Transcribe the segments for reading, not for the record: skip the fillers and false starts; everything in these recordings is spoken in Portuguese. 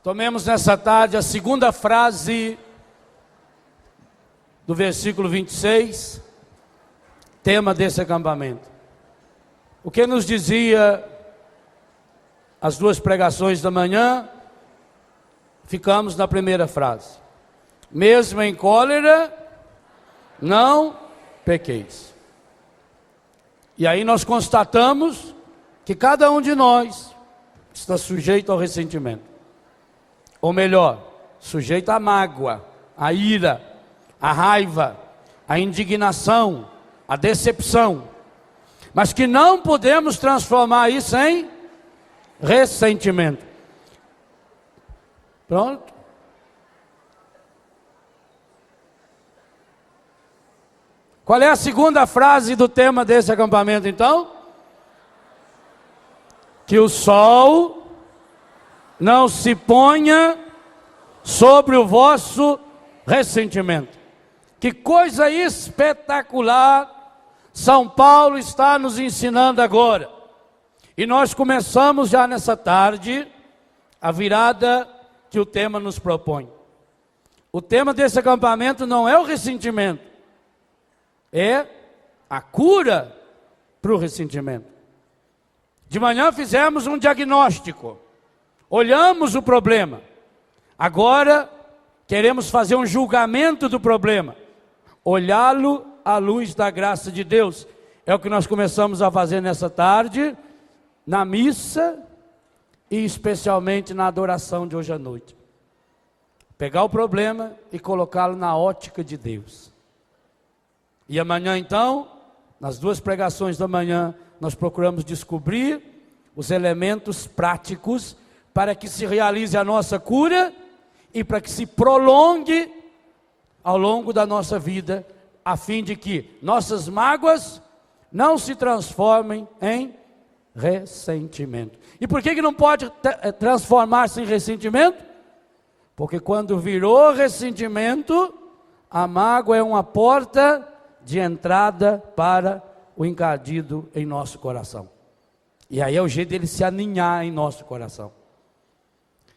Tomemos nessa tarde a segunda frase do versículo 26, tema desse acampamento. O que nos dizia as duas pregações da manhã? Ficamos na primeira frase. Mesmo em cólera, não pequeis. E aí nós constatamos que cada um de nós está sujeito ao ressentimento. Ou melhor, sujeito à mágoa, à ira, à raiva, à indignação, à decepção. Mas que não podemos transformar isso em ressentimento. Pronto. Qual é a segunda frase do tema desse acampamento, então? Que o sol não se ponha sobre o vosso ressentimento. Que coisa espetacular São Paulo está nos ensinando agora. E nós começamos já nessa tarde a virada que o tema nos propõe. O tema desse acampamento não é o ressentimento, é a cura para o ressentimento. De manhã fizemos um diagnóstico, olhamos o problema. Agora queremos fazer um julgamento do problema, olhá-lo à luz da graça de Deus. É o que nós começamos a fazer nessa tarde, na missa e especialmente na adoração de hoje à noite. Pegar o problema e colocá-lo na ótica de Deus. E amanhã então, nas duas pregações da manhã, nós procuramos descobrir os elementos práticos para que se realize a nossa cura e para que se prolongue ao longo da nossa vida, a fim de que nossas mágoas não se transformem em ressentimento. E por que não pode transformar-se em ressentimento? Porque quando virou ressentimento, a mágoa é uma porta de entrada para o encardido em nosso coração. E aí é o jeito dele se aninhar em nosso coração.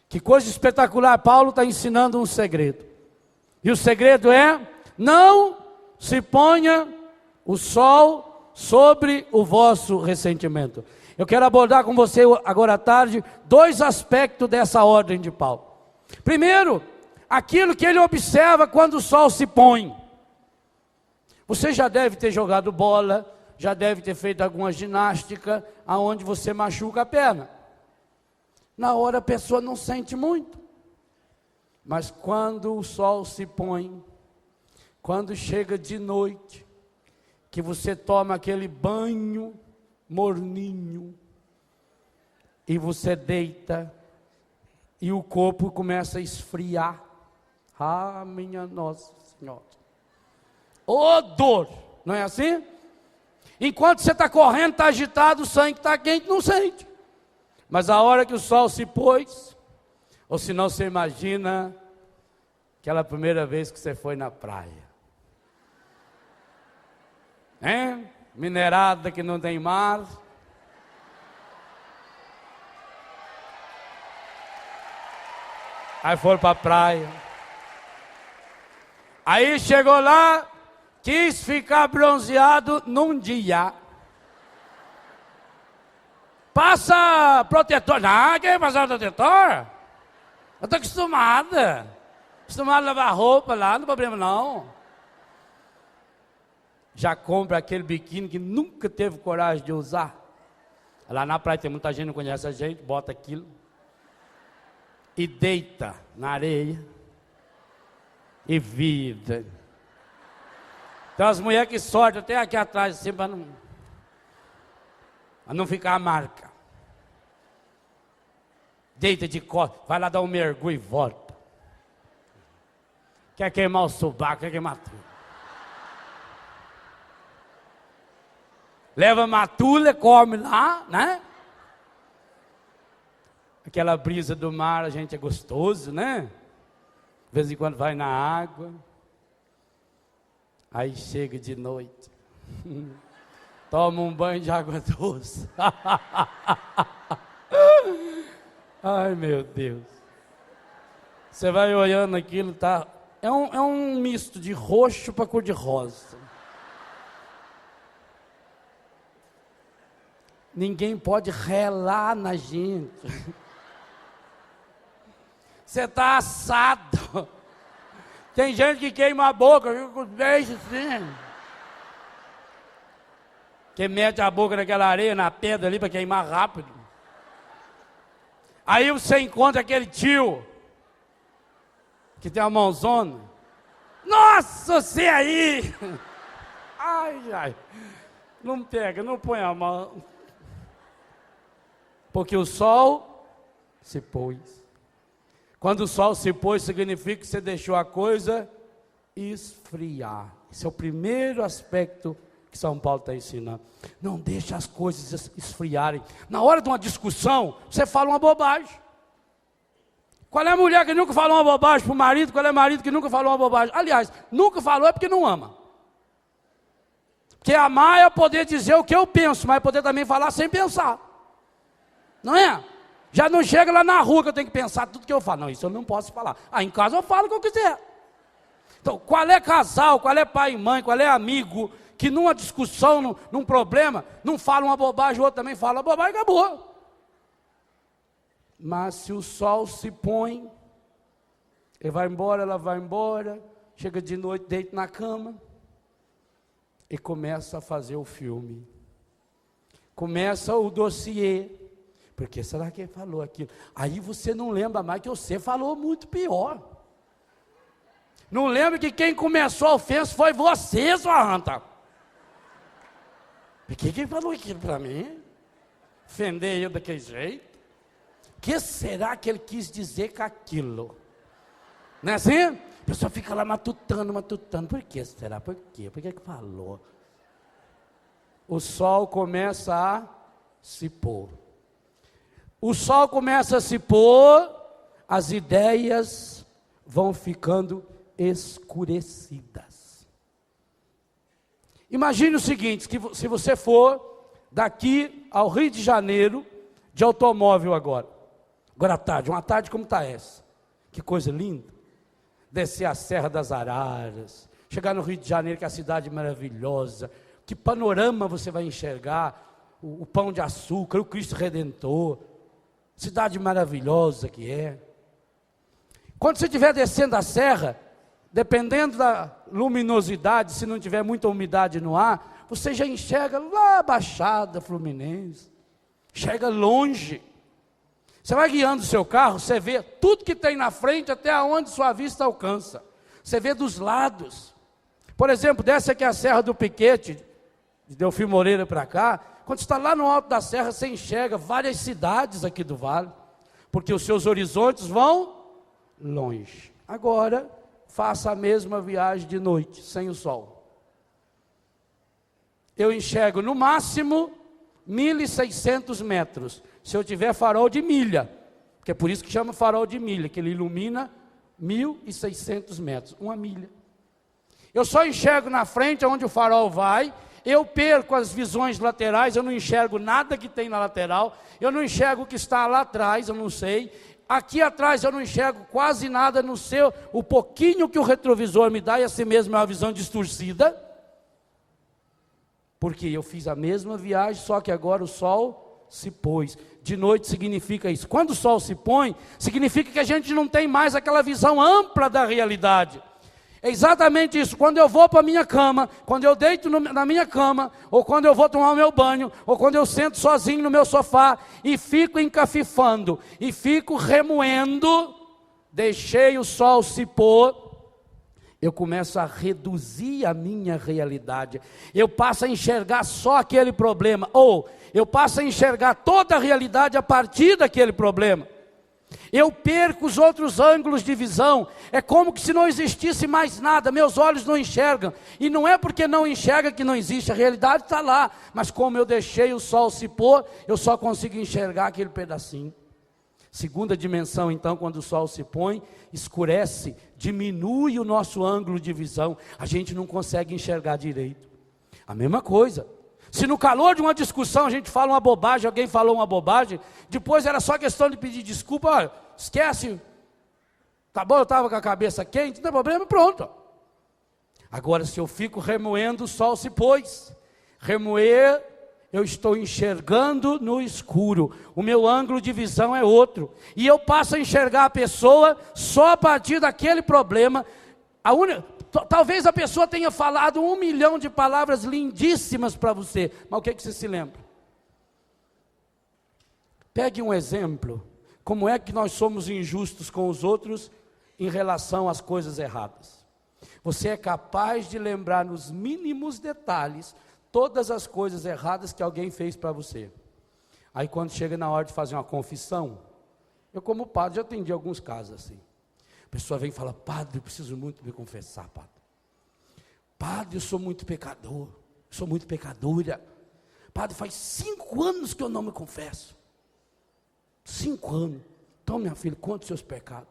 Que coisa espetacular, Paulo está ensinando um segredo. E o segredo é: não se ponha o sol sobre o vosso ressentimento. Eu quero abordar com você agora à tarde dois aspectos dessa ordem de Paulo. Primeiro, aquilo que ele observa quando o sol se põe. Você já deve ter jogado bola, já deve ter feito alguma ginástica, aonde você machuca a perna. Na hora a pessoa não sente muito. Mas quando o sol se põe, quando chega de noite, que você toma aquele banho morninho, e você deita, e o corpo começa a esfriar. Ah, minha Nossa Senhora. Ô dor, não é assim? Enquanto você está correndo, está agitado, o sangue está quente, não sente. Mas a hora que o sol se pôs, ou se não, você imagina aquela primeira vez que você foi na praia. Hein? Minerada que não tem mar. Aí foram para a praia. Aí chegou lá, quis ficar bronzeado num dia. Passa protetor. Não, quem passar protetor? Eu estou acostumada a lavar roupa lá, não tem problema não. Já compra aquele biquíni que nunca teve coragem de usar. Lá na praia tem muita gente que não conhece a gente, bota aquilo e deita na areia e vida. Então as mulheres que sortem até aqui atrás assim, para não ficar a marca. Deita de costas, vai lá dar um mergulho e volta. Quer queimar o sovaco, quer queimar tudo. Leva matula, come lá, né? Aquela brisa do mar, a gente é gostoso, né? De vez em quando vai na água. Aí chega de noite. Toma um banho de água doce. Ai, meu Deus. Você vai olhando aquilo, tá? É um misto de roxo para cor de rosa. Ninguém pode relar na gente. Você está assado. Tem gente que queima a boca, fica com os beijos assim. Que mete a boca naquela areia, na pedra ali, para queimar rápido. Aí você encontra aquele tio, que tem a mãozona. Nossa, você aí! Ai, ai. Não pega, não põe a mão. Porque o sol se pôs. Quando o sol se pôs, significa que você deixou a coisa esfriar. Esse é o primeiro aspecto que São Paulo está ensinando. Não deixa as coisas esfriarem. Na hora de uma discussão, você fala uma bobagem. Qual é a mulher que nunca falou uma bobagem para o marido? Qual é o marido que nunca falou uma bobagem? Aliás, nunca falou é porque não ama. Porque amar é poder dizer o que eu penso, mas é poder também falar sem pensar. Não é? Já não chega lá na rua que eu tenho que pensar tudo que eu falo. Não, isso eu não posso falar. Em casa eu falo o que eu quiser. Então, qual é casal, qual é pai e mãe, qual é amigo, que numa discussão, num problema, não fala uma bobagem, o outro também fala uma bobagem e acabou. Mas se o sol se põe, ele vai embora, ela vai embora, chega de noite, deita na cama, e começa a fazer o filme. Começa o dossiê. Porque será que ele falou aquilo? Aí você não lembra mais que você falou muito pior. Não lembra que quem começou a ofensa foi você, sua ranta. Por que ele falou aquilo para mim? Ofender eu daquele jeito? O que será que ele quis dizer com aquilo? Não é assim? A pessoa fica lá matutando. Por que será? Por quê? Por que falou? O sol começa a se pôr. O sol começa a se pôr, as ideias vão ficando escurecidas. Imagine o seguinte, que se você for daqui ao Rio de Janeiro, de automóvel agora à tarde, uma tarde como está essa, que coisa linda, descer a Serra das Araras, chegar no Rio de Janeiro, que é a cidade maravilhosa, que panorama você vai enxergar, o Pão de Açúcar, o Cristo Redentor, cidade maravilhosa que é. Quando você estiver descendo a serra, dependendo da luminosidade, se não tiver muita umidade no ar, você já enxerga lá a Baixada Fluminense, enxerga longe. Você vai guiando o seu carro, você vê tudo que tem na frente até onde sua vista alcança. Você vê dos lados. Por exemplo, desce aqui a Serra do Piquete, de Delfim Moreira para cá. Quando está lá no alto da serra, você enxerga várias cidades aqui do vale, porque os seus horizontes vão longe. Agora, faça a mesma viagem de noite, sem o sol. Eu enxergo no máximo 1.600 metros, se eu tiver farol de milha, que é por isso que chama farol de milha, que ele ilumina 1.600 metros, uma milha. Eu só enxergo na frente, onde o farol vai. Eu perco as visões laterais, eu não enxergo nada que tem na lateral, eu não enxergo o que está lá atrás, eu não sei. Aqui atrás eu não enxergo quase nada, no seu, o pouquinho que o retrovisor me dá, e assim mesmo é uma visão distorcida. Porque eu fiz a mesma viagem, só que agora o sol se pôs. De noite significa isso. Quando o sol se põe, significa que a gente não tem mais aquela visão ampla da realidade. É exatamente isso. Quando eu vou para a minha cama, quando eu deito na minha cama, ou quando eu vou tomar o meu banho, ou quando eu sento sozinho no meu sofá e fico encafifando, e fico remoendo, deixei o sol se pôr, eu começo a reduzir a minha realidade. Eu passo a enxergar só aquele problema, ou eu passo a enxergar toda a realidade a partir daquele problema. Eu perco os outros ângulos de visão. É como que se não existisse mais nada. Meus olhos não enxergam. E não é porque não enxerga que não existe. A realidade está lá. Mas como eu deixei o sol se pôr, eu só consigo enxergar aquele pedacinho. Segunda dimensão, então, quando o sol se põe, escurece, diminui o nosso ângulo de visão. A gente não consegue enxergar direito. A mesma coisa. Se no calor de uma discussão a gente fala uma bobagem, alguém falou uma bobagem, depois era só questão de pedir desculpa, olha, esquece, Tá bom, eu estava com a cabeça quente, não tem problema, pronto. Agora, se eu fico remoendo, o sol se pôs. Remoer, eu estou enxergando no escuro. O meu ângulo de visão é outro. E eu passo a enxergar a pessoa só a partir daquele problema. Talvez a pessoa tenha falado 1 milhão de palavras lindíssimas para você, mas o que você se lembra? Pegue um exemplo. Como é que nós somos injustos com os outros em relação às coisas erradas? Você é capaz de lembrar nos mínimos detalhes todas as coisas erradas que alguém fez para você. Aí quando chega na hora de fazer uma confissão, eu como padre já atendi alguns casos assim. A pessoa vem e fala: padre, eu preciso muito me confessar, padre. Padre, eu sou muito pecador, eu sou muito pecadora. Padre, faz 5 anos que eu não me confesso. 5 anos. Então, minha filha, conta os seus pecados.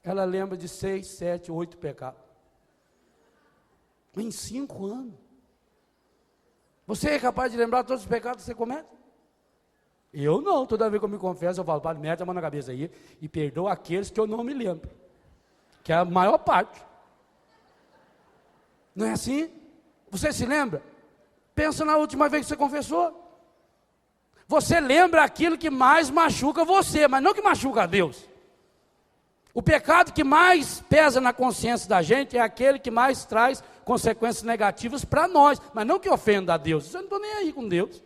Ela lembra de 6, 7, 8 pecados. Em 5 anos. Você é capaz de lembrar todos os pecados que você comete? Eu não. Toda vez que eu me confesso, eu falo: padre, mete a mão na cabeça aí e perdoa aqueles que eu não me lembro. Que é a maior parte. Não é assim? Você se lembra? Pensa na última vez que você confessou. Você lembra aquilo que mais machuca você, mas não que machuca a Deus. O pecado que mais pesa na consciência da gente é aquele que mais traz consequências negativas para nós, mas não que ofenda a Deus. Isso eu não estou nem aí com Deus.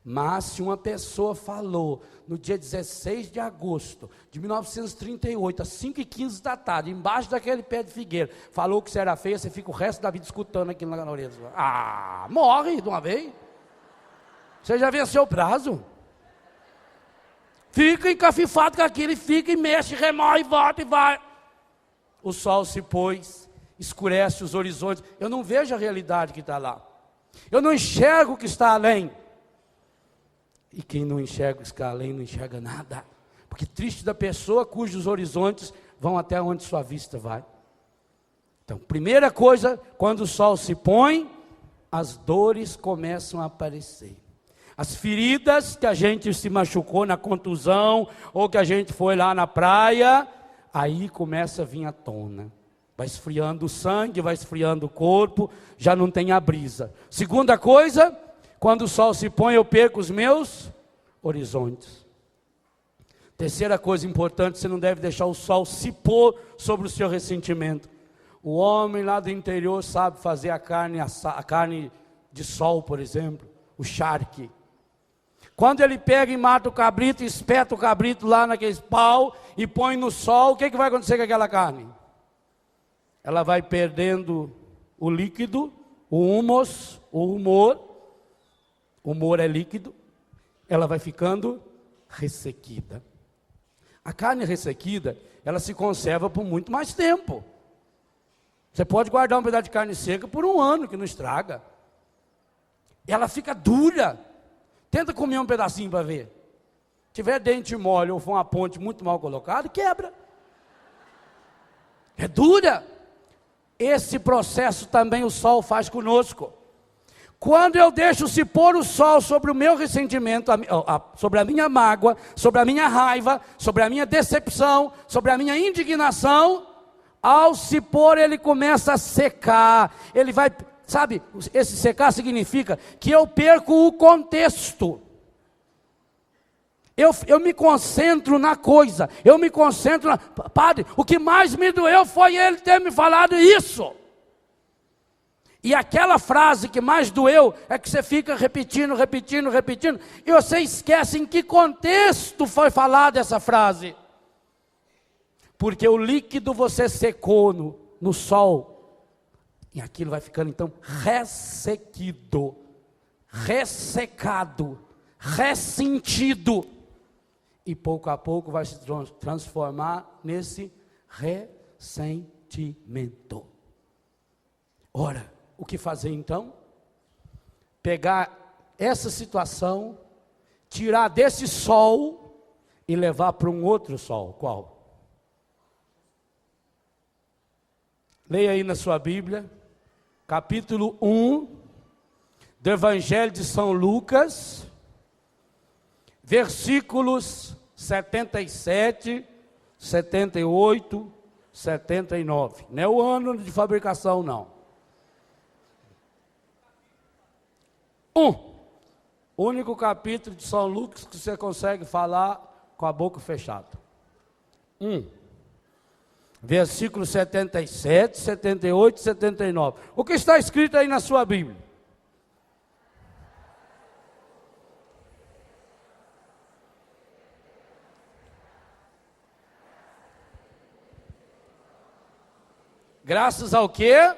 Mas se uma pessoa falou no dia 16 de agosto de 1938, às 5h15 da tarde, embaixo daquele pé de figueira, falou que você era feia, você fica o resto da vida escutando aquilo na orelha. Ah, morre de uma vez. Você já venceu o prazo? Fica encafifado com aquilo e fica e mexe, remói, volta e vai. O sol se pôs, escurece os horizontes. Eu não vejo a realidade que está lá. Eu não enxergo o que está além. E quem não enxerga o que está além não enxerga nada. Porque triste da pessoa cujos horizontes vão até onde sua vista vai. Então, primeira coisa, quando o sol se põe, as dores começam a aparecer. As feridas que a gente se machucou na contusão, ou que a gente foi lá na praia, aí começa a vir à tona. Vai esfriando o sangue, vai esfriando o corpo, já não tem a brisa. Segunda coisa, quando o sol se põe, eu perco os meus horizontes. Terceira coisa importante, você não deve deixar o sol se pôr sobre o seu ressentimento. O homem lá do interior sabe fazer a carne de sol, por exemplo, o charque. Quando ele pega e mata o cabrito, espeta o cabrito lá naquele pau e põe no sol, o que vai acontecer com aquela carne? Ela vai perdendo o líquido, o humor. O humor é líquido. Ela vai ficando ressequida. A carne ressequida, ela se conserva por muito mais tempo. Você pode guardar um pedaço de carne seca por 1 ano, que não estraga. Ela fica dura. Tenta comer um pedacinho para ver. Se tiver dente mole ou for uma ponte muito mal colocada, quebra. É dura. Esse processo também o sol faz conosco. Quando eu deixo se pôr o sol sobre o meu ressentimento, sobre a minha mágoa, sobre a minha raiva, sobre a minha decepção, sobre a minha indignação, ao se pôr ele começa a secar, ele vai... Sabe, esse secar significa que eu perco o contexto. Eu me concentro na coisa, eu me concentro na... Padre, o que mais me doeu foi ele ter me falado isso. E aquela frase que mais doeu é que você fica repetindo, e você esquece em que contexto foi falada essa frase. Porque o líquido você secou no sol. E aquilo vai ficando então ressequido, ressecado, ressentido. E pouco a pouco vai se transformar nesse ressentimento. Ora, o que fazer então? Pegar essa situação, tirar desse sol e levar para um outro sol. Qual? Leia aí na sua Bíblia. Capítulo 1 do Evangelho de São Lucas, versículos 77 78, 79. Não é o ano de fabricação, não. Único capítulo de São Lucas que você consegue falar com a boca fechada. Versículo 77, 78 e 79. O que está escrito aí na sua Bíblia? Graças ao quê?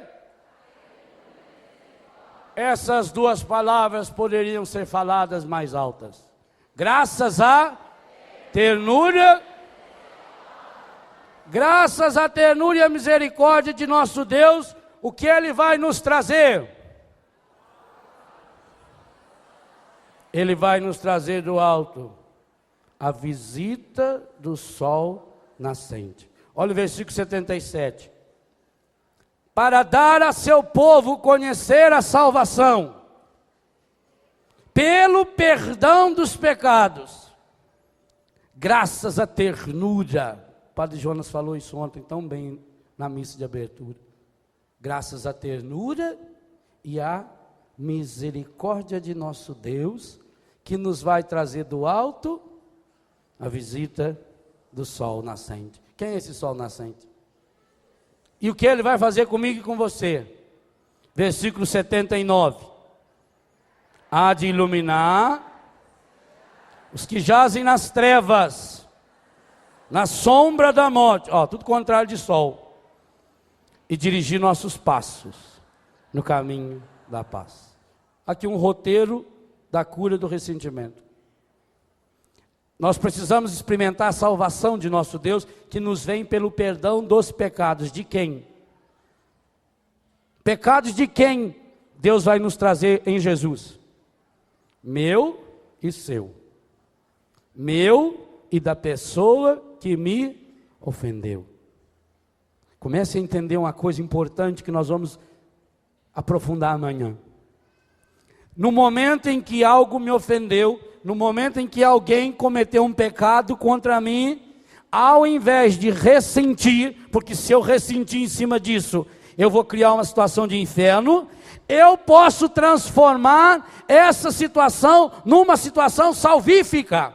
Essas duas palavras poderiam ser faladas mais altas. Graças à ternura, graças à ternura e à misericórdia de nosso Deus, o que Ele vai nos trazer? Ele vai nos trazer do alto a visita do sol nascente. Olha o versículo 77. Para dar a seu povo conhecer a salvação, pelo perdão dos pecados, graças à ternura. O Padre Jonas falou isso ontem tão bem na missa de abertura. Graças à ternura e à misericórdia de nosso Deus, que nos vai trazer do alto a visita do sol nascente. Quem é esse sol nascente? E o que Ele vai fazer comigo e com você? Versículo 79. Há de iluminar os que jazem nas trevas, na sombra da morte, tudo contrário de sol, e dirigir nossos passos no caminho da paz. Aqui um roteiro da cura do ressentimento. Nós precisamos experimentar a salvação de nosso Deus, que nos vem pelo perdão dos pecados. De quem? Pecados de quem Deus vai nos trazer em Jesus? Meu e seu. Meu e da pessoa que me ofendeu. Comece a entender uma coisa importante que nós vamos aprofundar amanhã. No momento em que algo me ofendeu, no momento em que alguém cometeu um pecado contra mim, ao invés de ressentir, porque se eu ressentir em cima disso, eu vou criar uma situação de inferno, eu posso transformar essa situação numa situação salvífica.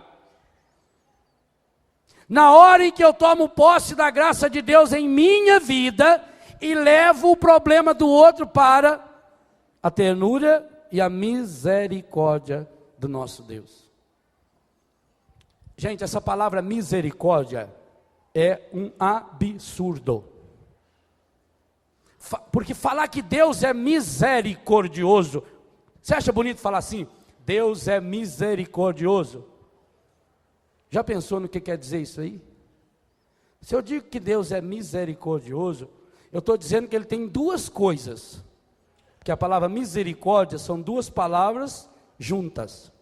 Na hora em que eu tomo posse da graça de Deus em minha vida, e levo o problema do outro para a ternura e a misericórdia do nosso Deus. Gente, essa palavra misericórdia é um absurdo. Porque falar que Deus é misericordioso, você acha bonito falar assim? Deus é misericordioso. Já pensou no que quer dizer isso aí? Se eu digo que Deus é misericordioso, eu estou dizendo que Ele tem duas coisas. Que a palavra misericórdia são duas palavras juntas.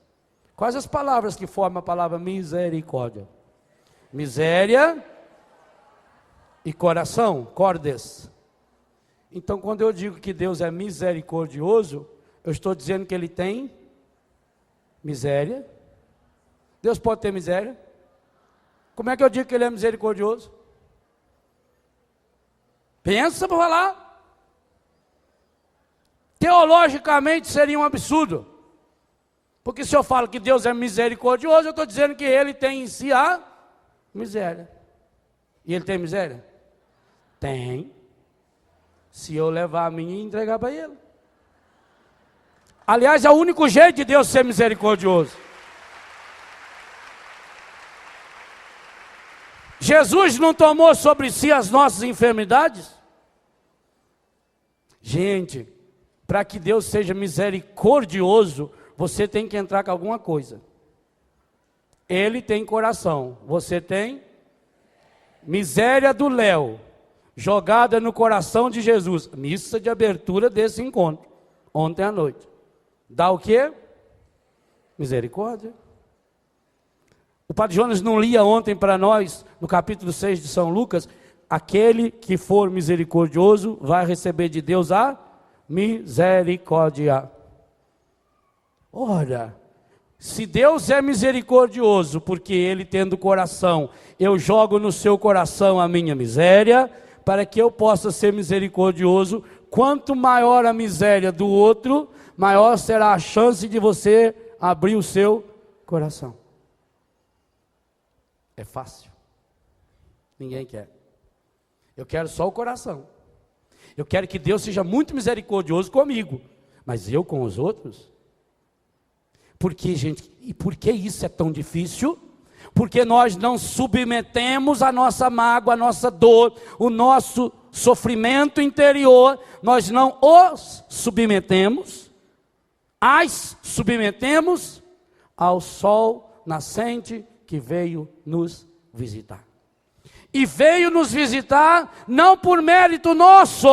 Quais as palavras que formam a palavra misericórdia? Miséria e coração, cordes. Então, quando eu digo que Deus é misericordioso, eu estou dizendo que Ele tem miséria. Deus pode ter miséria? Como é que eu digo que Ele é misericordioso? Pensa para falar. Teologicamente seria um absurdo. Porque se eu falo que Deus é misericordioso, eu estou dizendo que Ele tem em si a miséria. E Ele tem miséria? Tem. Se eu levar a minha e entregar para Ele. Aliás, é o único jeito de Deus ser misericordioso. Jesus não tomou sobre si as nossas enfermidades? Gente, para que Deus seja misericordioso, você tem que entrar com alguma coisa. Ele tem coração, você tem miséria do Léo, jogada no coração de Jesus. Missa de abertura desse encontro, ontem à noite. Dá o quê? Misericórdia. O Padre Jonas não lia ontem para nós, no capítulo 6 de São Lucas, aquele que for misericordioso vai receber de Deus a misericórdia. Ora, Se Deus é misericordioso, porque Ele tendo coração, eu jogo no seu coração a minha miséria, para que eu possa ser misericordioso, quanto maior a miséria do outro, maior será a chance de você abrir o seu coração. É fácil. Ninguém quer. Eu quero só o coração. Eu quero que Deus seja muito misericordioso comigo, mas eu com os outros? Por que, gente? E por que isso é tão difícil? Porque nós não submetemos a nossa mágoa, a nossa dor, o nosso sofrimento interior, nós não os submetemos, as submetemos ao sol nascente que veio nos visitar. E veio nos visitar não por mérito nosso,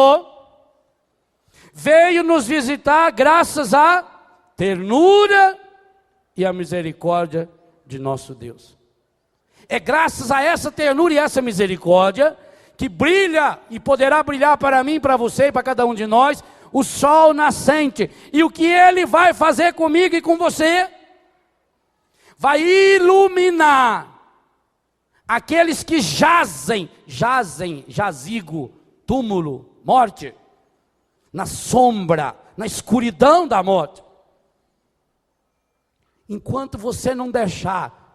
veio nos visitar graças à ternura e à misericórdia de nosso Deus. É graças a essa ternura e essa misericórdia que brilha e poderá brilhar para mim, para você e para cada um de nós, o sol nascente. E o que Ele vai fazer comigo e com você? Vai iluminar aqueles que jazem, jazigo, túmulo, morte, na sombra, na escuridão da morte. Enquanto você não deixar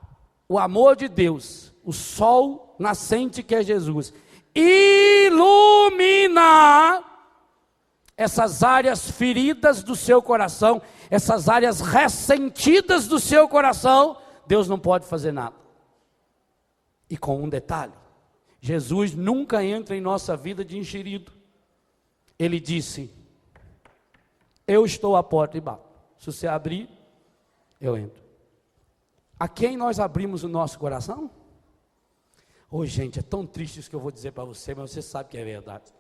o amor de Deus, o sol nascente que é Jesus, iluminar essas áreas feridas do seu coração, essas áreas ressentidas do seu coração, Deus não pode fazer nada. E com um detalhe, Jesus nunca entra em nossa vida de enxerido. Ele disse: eu estou à porta e bato. Se você abrir, eu entro. A quem nós abrimos o nosso coração? Ô, gente, é tão triste isso que eu vou dizer para você, mas você sabe que é verdade.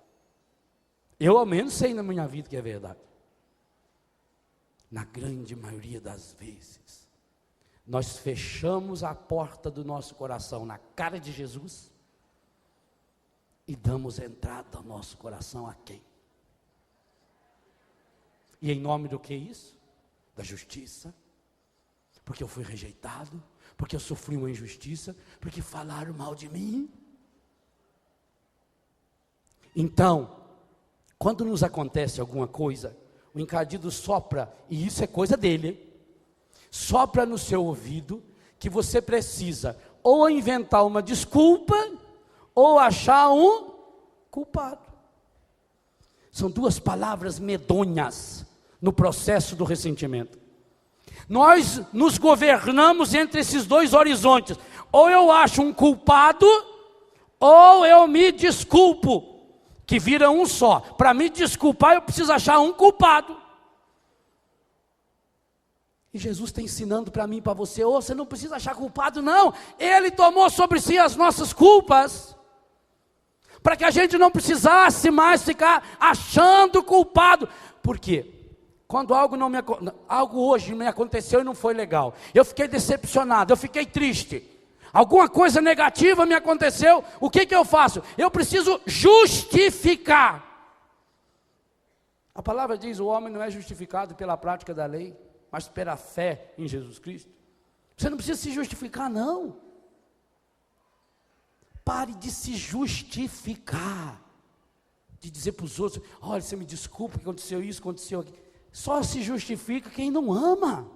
Eu ao menos sei na minha vida que é verdade. Na grande maioria das vezes, nós fechamos a porta do nosso coração na cara de Jesus e damos entrada ao nosso coração a quem? E em nome do que isso? Da justiça. Porque eu fui rejeitado, porque eu sofri uma injustiça, porque falaram mal de mim. Então, quando nos acontece alguma coisa, o encardido sopra, e isso é coisa dele, sopra no seu ouvido, que você precisa ou inventar uma desculpa, ou achar um culpado. São duas palavras medonhas no processo do ressentimento. Nós nos governamos entre esses dois horizontes. Ou eu acho um culpado, ou eu me desculpo, que vira um só. Para me desculpar, eu preciso achar um culpado. E Jesus está ensinando para mim e para você: você não precisa achar culpado, não. Ele tomou sobre si as nossas culpas, para que a gente não precisasse mais ficar achando culpado. Por quê? Quando algo hoje me aconteceu e não foi legal, eu fiquei decepcionado, eu fiquei triste, alguma coisa negativa me aconteceu, o que eu faço? Eu preciso justificar. A palavra diz: o homem não é justificado pela prática da lei, mas pela fé em Jesus Cristo. Você não precisa se justificar, não. Pare de se justificar, de dizer para os outros: olha, você me desculpa que aconteceu isso, aconteceu aquilo. Só se justifica quem não ama.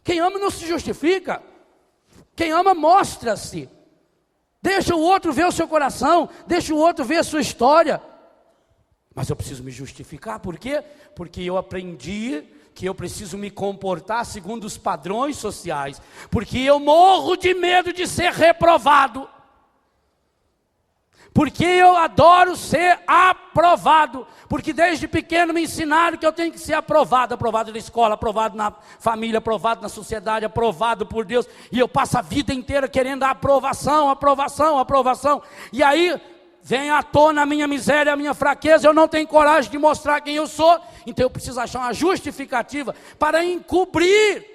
Quem ama não se justifica. Quem ama mostra-se. Deixa o outro ver o seu coração, deixa o outro ver a sua história. Mas eu preciso me justificar, por quê? Porque eu aprendi que eu preciso me comportar segundo os padrões sociais, porque eu morro de medo de ser reprovado. Porque eu adoro ser aprovado, porque desde pequeno me ensinaram que eu tenho que ser aprovado na escola, aprovado na família, aprovado na sociedade, aprovado por Deus, e eu passo a vida inteira querendo a aprovação, e aí vem à tona a minha miséria, a minha fraqueza, eu não tenho coragem de mostrar quem eu sou, então eu preciso achar uma justificativa para encobrir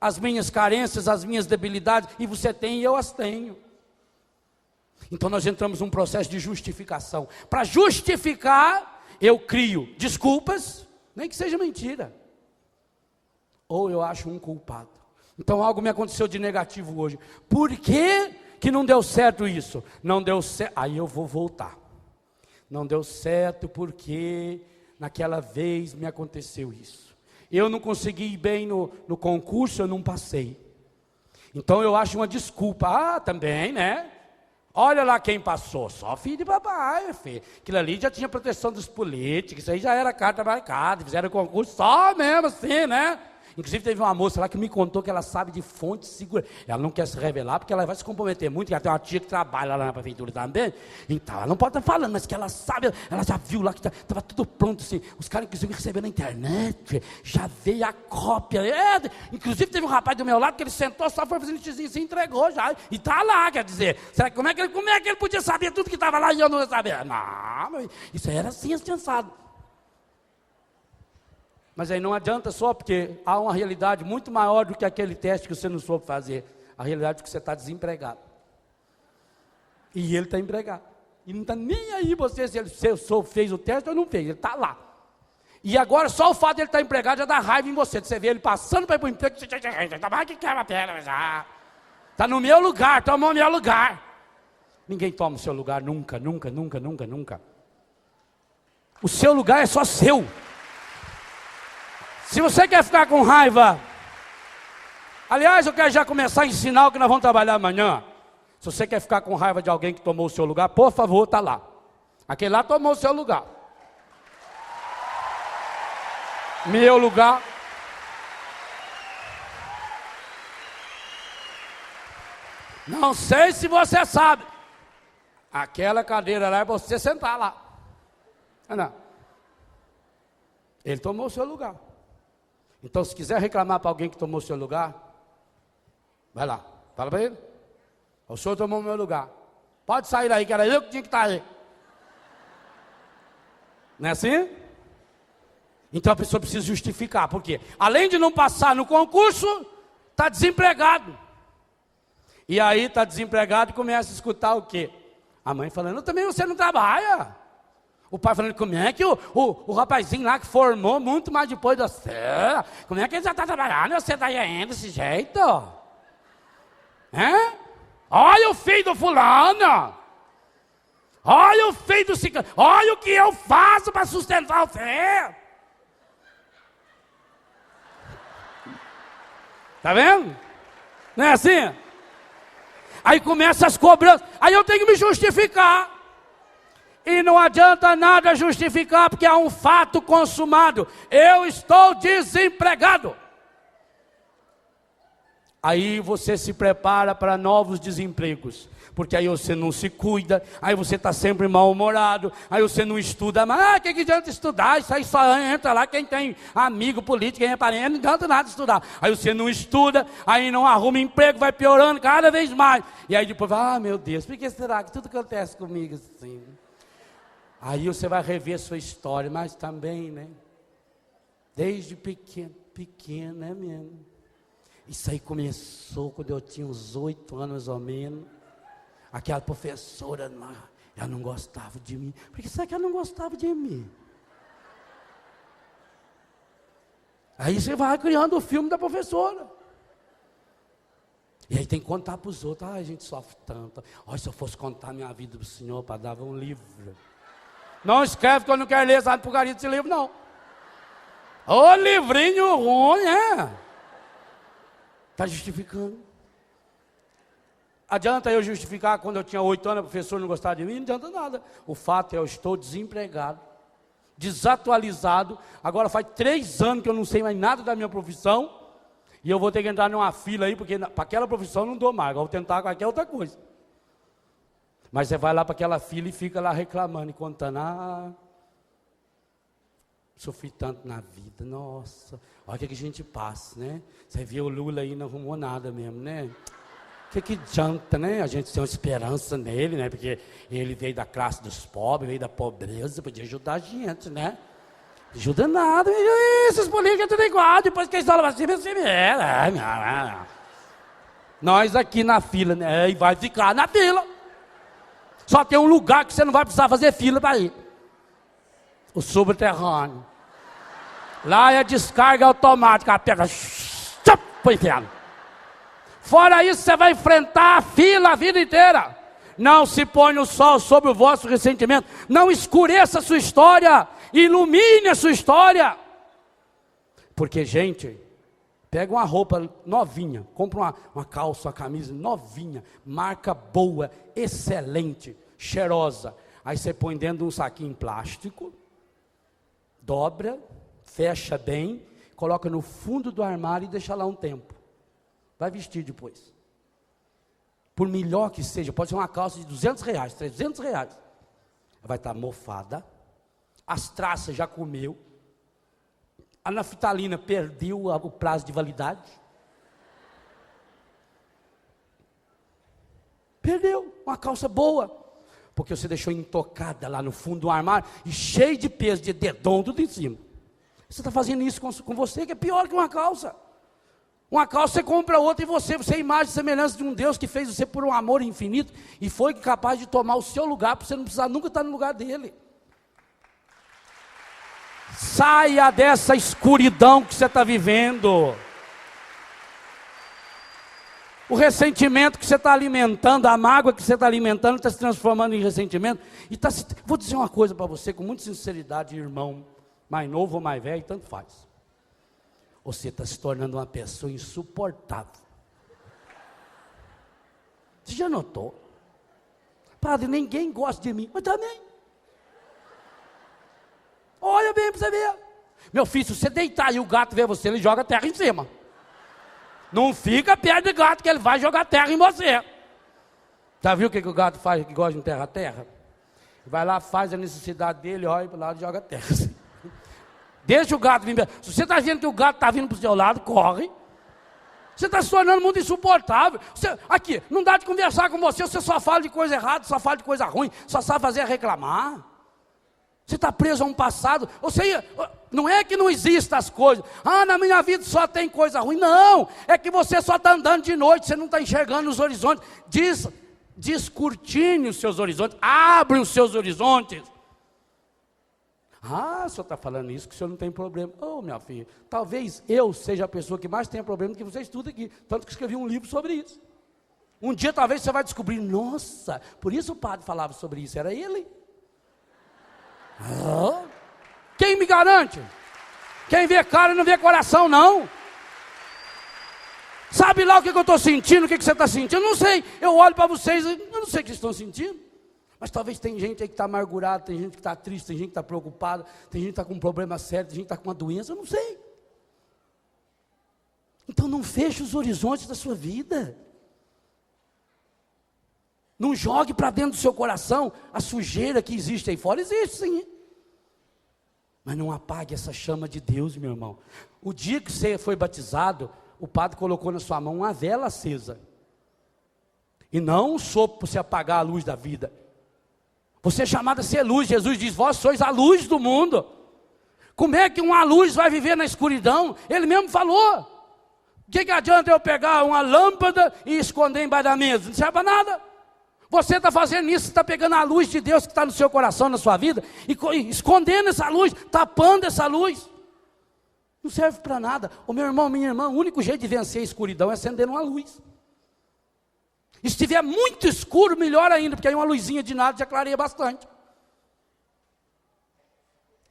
as minhas carências, as minhas debilidades, e você tem e eu as tenho. Então nós entramos num processo de justificação. Para justificar, eu crio desculpas, nem que seja mentira. Ou eu acho um culpado. Então algo me aconteceu de negativo hoje. Por que que não deu certo isso? Não deu certo, aí eu vou voltar. Não deu certo porque naquela vez me aconteceu isso. Eu não consegui ir bem no concurso, eu não passei. Então eu acho uma desculpa. Também, né? Olha lá quem passou, só filho de papai, filho. Aquilo ali já tinha proteção dos políticos, isso aí já era carta marcada, fizeram concurso só mesmo assim, né? Inclusive teve uma moça lá que me contou que ela sabe de fonte segura. Ela não quer se revelar porque ela vai se comprometer muito, que ela tem uma tia que trabalha lá na prefeitura também. Então ela não pode estar falando, mas que ela sabe, ela já viu lá que estava tudo pronto assim. Os caras inclusive receberam na internet, já veio a cópia. Inclusive teve um rapaz do meu lado que ele sentou, só foi fazendo xizinho, se entregou já. E está lá, quer dizer, será que como é que ele podia saber tudo que estava lá e eu não ia saber? Não, isso aí era assim, pensado. Mas aí não adianta só, porque há uma realidade muito maior do que aquele teste que você não soube fazer. A realidade é que você está desempregado. E ele está empregado. E não está nem aí você se ele fez o teste ou não fez, ele está lá. E agora só o fato de ele estar empregado já dá raiva em você. Você vê ele passando para ir para o emprego, que quebra a perna já. Está no meu lugar, tomou o meu lugar. Ninguém toma o seu lugar nunca, nunca, nunca, nunca, nunca. O seu lugar é só seu. Se você quer ficar com raiva, aliás, eu quero já começar a ensinar o que nós vamos trabalhar amanhã. Se você quer ficar com raiva de alguém que tomou o seu lugar, por favor, está lá. Aquele lá tomou o seu lugar. Meu lugar. Não sei se você sabe. Aquela cadeira lá é para você sentar lá. Não. Ele tomou o seu lugar. Então, se quiser reclamar para alguém que tomou o seu lugar, vai lá, fala para ele. O senhor tomou o meu lugar. Pode sair daí, que era eu que tinha que estar aí. Não é assim? Então a pessoa precisa justificar. Por quê? Além de não passar no concurso, está desempregado. E aí está desempregado e começa a escutar o quê? A mãe falando, também você não trabalha. O pai falando, como é que o rapazinho lá que formou muito mais depois de você, como é que ele já está trabalhando, você está aí desse jeito? Olha o filho do fulano, olha o filho do ciclano, olha o que eu faço para sustentar você. Está vendo? Não é assim? Aí começa as cobranças, aí eu tenho que me justificar. E não adianta nada justificar, porque há um fato consumado. Eu estou desempregado. Aí você se prepara para novos desempregos. Porque aí você não se cuida, aí você está sempre mal-humorado, aí você não estuda mais. Que adianta estudar? Isso aí só entra lá quem tem amigo político, quem é parente, não adianta nada estudar. Aí você não estuda, aí não arruma emprego, vai piorando cada vez mais. E aí depois, meu Deus, por que será que tudo acontece comigo assim? Aí você vai rever a sua história, mas também, né? Desde pequeno, né mesmo? Isso aí começou quando eu tinha uns 8 anos, mais ou menos. Aquela professora, ela não gostava de mim. Por que será que ela não gostava de mim? Aí você vai criando o filme da professora. E aí tem que contar para os outros. A gente sofre tanto. Olha, se eu fosse contar a minha vida para o senhor, para dar um livro. Não escreve que eu não quero ler essa porcaria desse livro, não. Ô livrinho ruim, Está justificando. Adianta eu justificar quando eu tinha 8 anos, o professor não gostava de mim? Não adianta nada. O fato é eu estou desempregado, desatualizado. Agora faz 3 anos que eu não sei mais nada da minha profissão. E eu vou ter que entrar numa fila aí, porque para aquela profissão eu não dou mais. Agora vou tentar qualquer outra coisa. Mas você vai lá para aquela fila e fica lá reclamando e contando. Sofri tanto na vida, nossa. Olha o que a gente passa, né? Você viu o Lula aí, não arrumou nada mesmo, né? O que adianta, né? A gente tem uma esperança nele, né? Porque ele veio da classe dos pobres, veio da pobreza, podia ajudar a gente, né? Não ajuda nada. Esses políticos tudo igual, depois que eles falam assim, nós aqui na fila, né? E vai ficar na fila. Só tem um lugar que você não vai precisar fazer fila para ir. O subterrâneo. Lá é descarga automática, pega, põe inferno. Fora isso, você vai enfrentar a fila a vida inteira. Não se põe o sol sobre o vosso ressentimento. Não escureça a sua história. Ilumine a sua história. Porque, gente, pega uma roupa novinha, compra uma calça, uma camisa novinha, marca boa, excelente, cheirosa. Aí você põe dentro de um saquinho plástico, dobra, fecha bem, coloca no fundo do armário e deixa lá um tempo. Vai vestir depois. Por melhor que seja, pode ser uma calça de R$200, R$300. Vai estar mofada, as traças já comeu, a naftalina perdeu o prazo de validade. Perdeu uma calça boa, porque você deixou intocada lá no fundo do armário e cheio de peso, de dedão, tudo em cima. Você está fazendo isso com você, que é pior que uma calça. Uma calça você compra outra e você é imagem e semelhança de um Deus que fez você por um amor infinito e foi capaz de tomar o seu lugar, para você não precisar nunca estar no lugar dele. Saia dessa escuridão que você está vivendo. O ressentimento que você está alimentando, a mágoa que você está alimentando, está se transformando em ressentimento. E vou dizer uma coisa para você, com muita sinceridade, irmão, mais novo ou mais velho, tanto faz. Você está se tornando uma pessoa insuportável. Você já notou? Padre, ninguém gosta de mim, mas também. Olha bem para você ver. Meu filho, se você deitar e o gato ver você, ele joga terra em cima. Não fica perto do gato, que ele vai jogar terra em você. Já viu o que o gato faz que gosta de terra a terra? Vai lá, faz a necessidade dele, olha para o lado e joga terra. Deixa o gato vir. Se você está vendo que o gato está vindo para o seu lado, corre. Você está se tornando muito insuportável. Aqui, não dá de conversar com você, você só fala de coisa errada, só fala de coisa ruim, só sabe fazer reclamar. Você está preso a um passado. Não é que não existam as coisas. Na minha vida só tem coisa ruim. Não, é que você só está andando de noite, você não está enxergando os horizontes. Descortine os seus horizontes, abre os seus horizontes. O senhor está falando isso, que o senhor não tem problema. Minha filha, talvez eu seja a pessoa que mais tenha problema que você estuda aqui. Tanto que escrevi um livro sobre isso. Um dia talvez você vai descobrir, nossa, por isso o padre falava sobre isso, era ele. Quem me garante? Quem vê cara não vê coração, não. Sabe lá o que eu estou sentindo, o que você está sentindo? Eu não sei, eu olho para vocês, eu não sei o que vocês estão sentindo. Mas talvez tem gente aí que está amargurada, tem gente que está triste, tem gente que está preocupada, tem gente que está com um problema sério, tem gente que está com uma doença, eu não sei. Então não feche os horizontes da sua vida. Não jogue para dentro do seu coração a sujeira que existe aí fora, existe sim. Mas não apague essa chama de Deus, meu irmão. O dia que você foi batizado, o padre colocou na sua mão uma vela acesa. E não um sopro para você apagar a luz da vida. Você é chamado a ser luz. Jesus diz, vós sois a luz do mundo. Como é que uma luz vai viver na escuridão? Ele mesmo falou. O que adianta eu pegar uma lâmpada e esconder embaixo da mesa? Não serve para nada. Você está fazendo isso, você está pegando a luz de Deus que está no seu coração, na sua vida, e escondendo essa luz, tapando essa luz. Não serve para nada. Meu irmão, minha irmã, o único jeito de vencer a escuridão é acender uma luz. E se estiver muito escuro, melhor ainda, porque aí uma luzinha de nada já clareia bastante.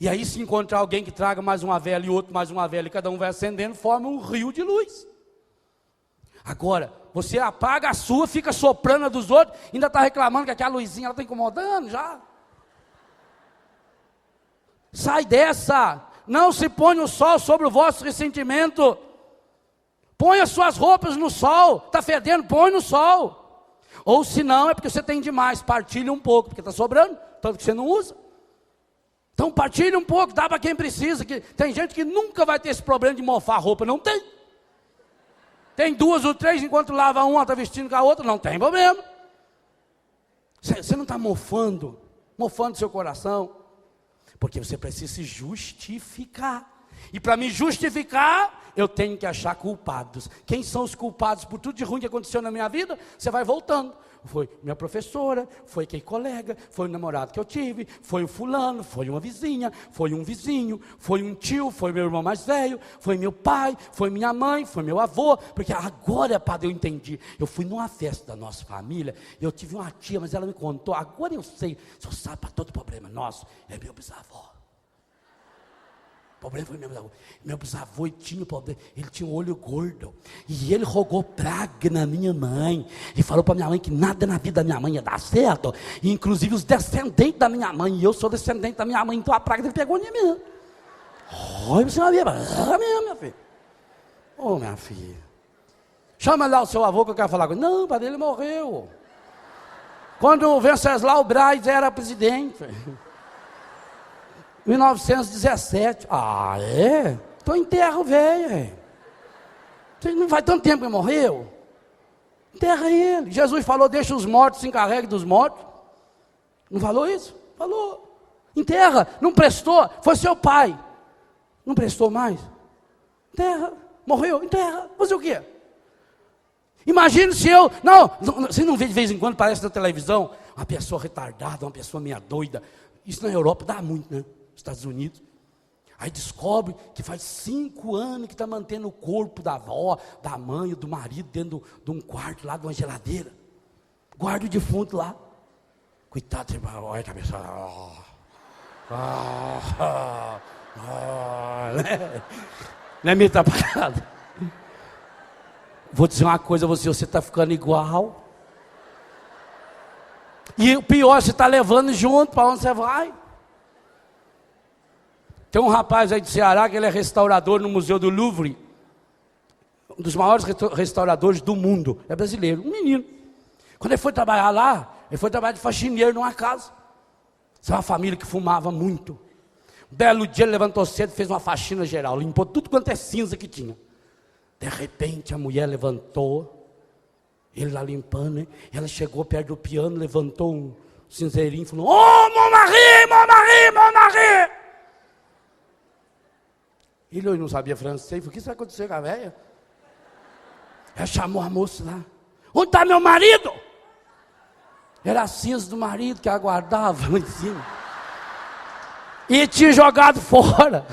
E aí se encontrar alguém que traga mais uma vela e outro mais uma vela, e cada um vai acendendo, forma um rio de luz. Agora, você apaga a sua, fica soprando a dos outros, ainda está reclamando que aquela luzinha está incomodando já. Sai dessa. Não se põe o sol sobre o vosso ressentimento. Põe as suas roupas no sol. Está fedendo, põe no sol. Ou se não, é porque você tem demais. Partilha um pouco, porque está sobrando, tanto que você não usa. Então partilha um pouco, dá para quem precisa. Tem gente que nunca vai ter esse problema de mofar a roupa, não tem. Tem duas ou três, enquanto lava uma, está vestindo com a outra, não tem problema. Você não está mofando seu coração, porque você precisa se justificar. E para me justificar, eu tenho que achar culpados. Quem são os culpados por tudo de ruim que aconteceu na minha vida? Você vai voltando. foi minha professora, foi aquele colega, foi o namorado que eu tive, foi o fulano, foi uma vizinha, foi um vizinho, foi um tio, foi meu irmão mais velho, foi meu pai, foi minha mãe, foi meu avô, porque agora, padre, eu entendi. Eu fui numa festa da nossa família, eu tive uma tia, mas ela me contou, agora eu sei, só sabe para todo problema nosso, é meu bisavô. O problema foi meu bisavô tinha problema, ele tinha um olho gordo, e ele rogou praga na minha mãe, e falou para minha mãe que nada na vida da minha mãe ia dar certo, e inclusive os descendentes da minha mãe, e eu sou descendente da minha mãe, então a praga dele pegou em mim. Olha, você não havia, minha filha. Ô, minha filha, chama lá o seu avô que eu quero falar com ele. Não, padre, ele morreu. Quando o Venceslau Braz era presidente. 1917. Ah, é? Então enterra o velho. Não faz tanto tempo que ele morreu. Enterra ele. Jesus falou, deixa os mortos, se encarregue dos mortos. Não falou isso? Falou. Enterra. Não prestou, foi seu pai. Não prestou mais? Enterra. Morreu, enterra. Fazer o quê? Imagina se eu... Não, você não vê de vez em quando, parece na televisão, uma pessoa retardada, uma pessoa meia doida. Isso na Europa dá muito, né? Estados Unidos, aí descobre que faz 5 anos que está mantendo o corpo da avó, da mãe, do marido, dentro de um quarto lá, de uma geladeira, guarda o defunto lá, coitado, olha a cabeça, não é meio atrapalhado? Vou dizer uma coisa a você está ficando igual, e o pior, você está levando junto, para onde você vai? Tem um rapaz aí de Ceará que ele é restaurador no Museu do Louvre, um dos maiores restauradores do mundo, é brasileiro, um menino. Quando ele foi trabalhar lá, ele foi trabalhar de faxineiro numa casa. Isso é uma família que fumava muito. Um belo dia ele levantou cedo, fez uma faxina geral, limpou tudo quanto é cinza que tinha. De repente a mulher levantou, ele lá limpando, né? Ela chegou perto do piano, levantou um cinzeirinho e falou, oh, mon mari, mon mari, mon mari. Ele não sabia francês, falou, o que vai acontecer com a velha? Ela chamou a moça lá, onde está meu marido? Era a cinza do marido que aguardava lá em cima, e tinha jogado fora.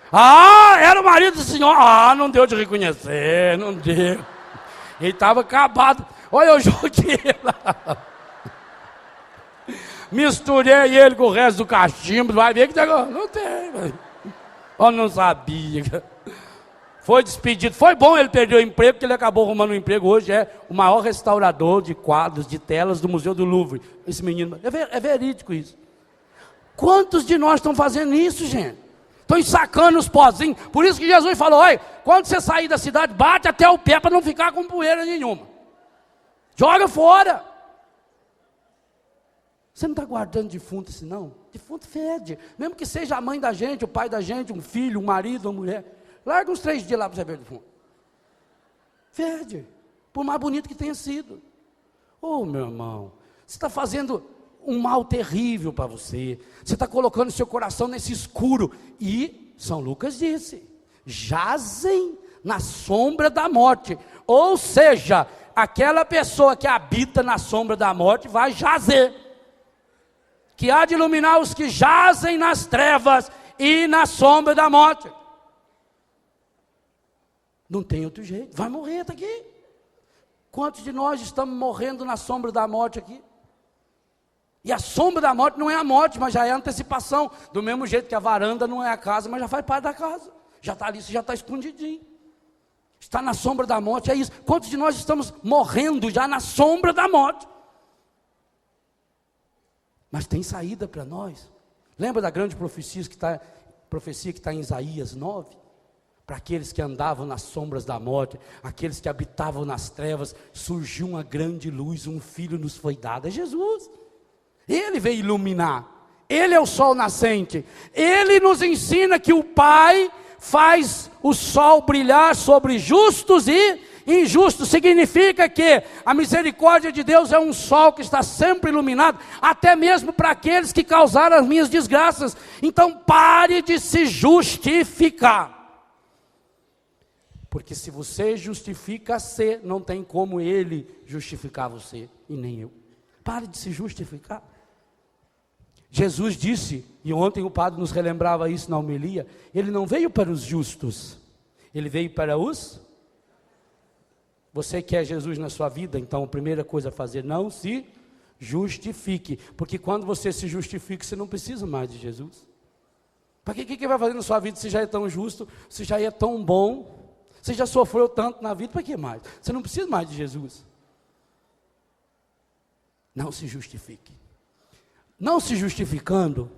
Ah, era o marido do senhor. Ah, não deu de reconhecer, não deu. Ele estava acabado. Olha, eu joguei lá. Misturei ele com o resto do cachimbo, vai ver que negócio. Não tem, velho. Eu não sabia. Foi despedido. Foi bom ele perder o emprego, porque ele acabou arrumando um emprego. Hoje é o maior restaurador de quadros, de telas do Museu do Louvre. Esse menino, é verídico isso. Quantos de nós estão fazendo isso, gente? Estão ensacando os pozinhos. Por isso que Jesus falou, olha, quando você sair da cidade, bate até o pé para não ficar com poeira nenhuma. Joga fora. Você não está guardando defunto assim, não? Defunto fede. Mesmo que seja a mãe da gente, o pai da gente, um filho, um marido, uma mulher. Larga uns 3 dias lá para você ver o defunto. Fede. Por mais bonito que tenha sido. Oh, meu irmão, você está fazendo um mal terrível para você. Você está colocando seu coração nesse escuro. E São Lucas disse, jazem na sombra da morte. Ou seja, aquela pessoa que habita na sombra da morte vai jazer. Que há de iluminar os que jazem nas trevas e na sombra da morte. Não tem outro jeito, vai morrer, está aqui. Quantos de nós estamos morrendo na sombra da morte aqui? E a sombra da morte não é a morte, mas já é a antecipação. Do mesmo jeito que a varanda não é a casa, mas já faz parte da casa. Já está ali, você já está escondidinho. Está na sombra da morte, é isso. Quantos de nós estamos morrendo já na sombra da morte? Mas tem saída para nós. Lembra da grande profecia que está em Isaías 9? Para aqueles que andavam nas sombras da morte, aqueles que habitavam nas trevas, surgiu uma grande luz, um filho nos foi dado, é Jesus. Ele veio iluminar, ele é o sol nascente, ele nos ensina que o Pai faz o sol brilhar sobre justos e injustos. Significa que a misericórdia de Deus é um sol que está sempre iluminado, até mesmo para aqueles que causaram as minhas desgraças. Então pare de se justificar. Porque se você justifica-se, não tem como ele justificar você, e nem eu. Pare de se justificar. Jesus disse, e ontem o padre nos relembrava isso na homilia, ele não veio para os justos, ele veio para os... Você quer Jesus na sua vida? Então a primeira coisa a fazer, não se justifique, porque quando você se justifica, você não precisa mais de Jesus. Para que vai fazer na sua vida se já é tão justo, se já é tão bom, você já sofreu tanto na vida, para que mais? Você não precisa mais de Jesus. Não se justifique. Não se justificando,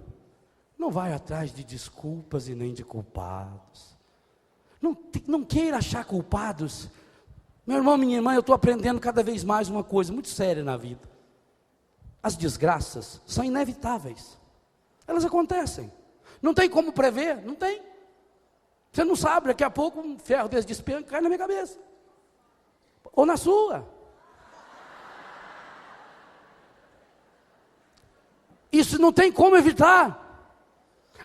não vai atrás de desculpas e nem de culpados. Não queira achar culpados. Meu irmão, minha irmã, eu estou aprendendo cada vez mais uma coisa muito séria na vida. As desgraças são inevitáveis. Elas acontecem. Não tem como prever, não tem. Você não sabe, daqui a pouco um ferro desse despenca cai na minha cabeça. Ou na sua. Isso não tem como evitar.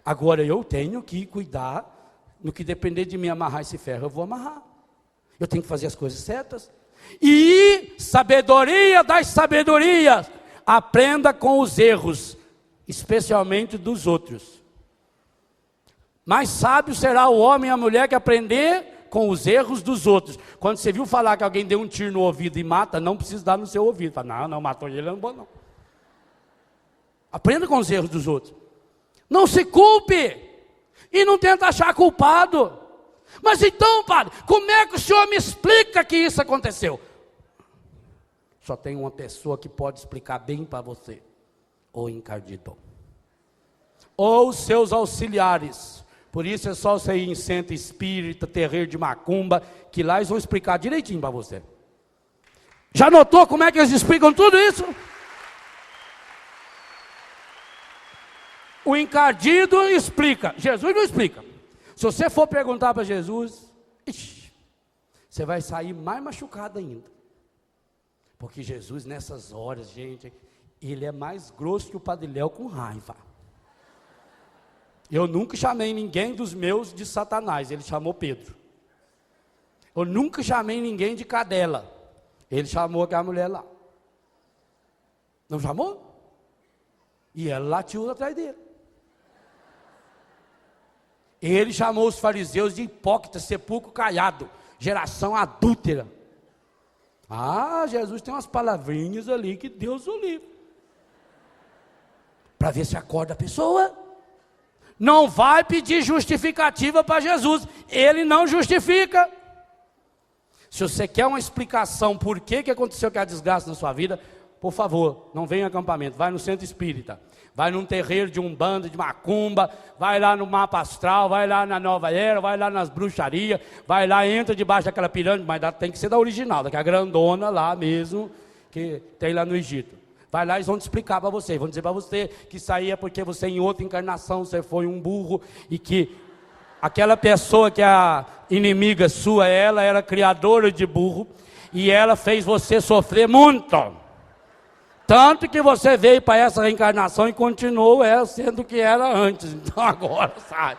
Agora eu tenho que cuidar, no que depender de mim amarrar esse ferro, eu vou amarrar. Eu tenho que fazer as coisas certas. E sabedoria das sabedorias, aprenda com os erros, especialmente dos outros. Mais sábio será o homem e a mulher que aprender com os erros dos outros. Quando você viu falar que alguém deu um tiro no ouvido e mata, não precisa dar no seu ouvido. Fala, não, matou ele, não é bom não. Aprenda com os erros dos outros. Não se culpe. E não tenta achar culpado. Mas então, padre, como é que o senhor me explica que isso aconteceu? Só tem uma pessoa que pode explicar bem para você. O encardidor. Ou seus auxiliares. Por isso é só você ir em centro espírita, terreiro de macumba, que lá eles vão explicar direitinho para você. Já notou como é que eles explicam tudo isso? O encardido explica, Jesus não explica. Se você for perguntar para Jesus, você vai sair mais machucado ainda. Porque Jesus nessas horas, gente, ele é mais grosso que o Padre Léo com raiva. Eu nunca chamei ninguém dos meus de Satanás, ele chamou Pedro. Eu nunca chamei ninguém de cadela, ele chamou aquela mulher lá. Não chamou? E ela latiu atrás dele. Ele chamou os fariseus de hipócritas, sepulcro caiado, geração adúltera. Ah, Jesus tem umas palavrinhas ali que Deus o livre. Para ver se acorda a pessoa. Não vai pedir justificativa para Jesus, ele não justifica. Se você quer uma explicação por que aconteceu aquela desgraça na sua vida, por favor, não venha em acampamento, vai no centro espírita, vai num terreiro de umbanda, de macumba, vai lá no mapa astral, vai lá na nova era, vai lá nas bruxarias, vai lá, entra debaixo daquela pirâmide, mas tem que ser da original, daquela grandona lá mesmo, que tem lá no Egito. Vai lá e eles vão te explicar para você, vão dizer para você que isso aí é porque você em outra encarnação, você foi um burro, e que aquela pessoa que é a inimiga sua, ela era criadora de burro, e ela fez você sofrer muito. Tanto que você veio para essa reencarnação e continuou sendo o que era antes. Então agora, sabe?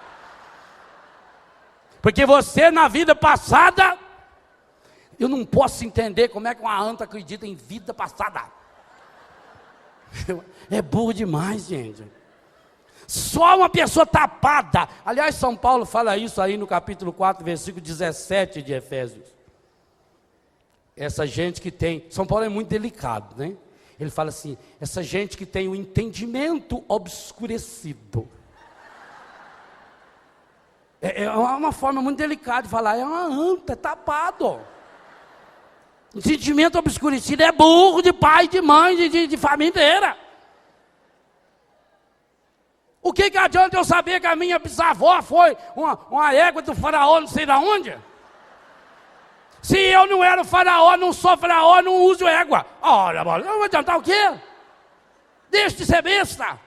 Porque você na vida passada, eu não posso entender como é que uma anta acredita em vida passada. É burro demais, gente. Só uma pessoa tapada. Aliás, São Paulo fala isso aí no capítulo 4, versículo 17 de Efésios. Essa gente que tem... São Paulo é muito delicado, né? Ele fala assim, essa gente que tem o entendimento obscurecido. É uma forma muito delicada de falar, é uma anta, é tapado. Entendimento obscurecido é burro de pai, de mãe, de família inteira. O que adianta eu saber que a minha bisavó foi uma égua do faraó, não sei de onde? Se eu não era o faraó, não sou faraó, não uso égua. Olha, não vai adiantar o quê? Deixa de ser besta.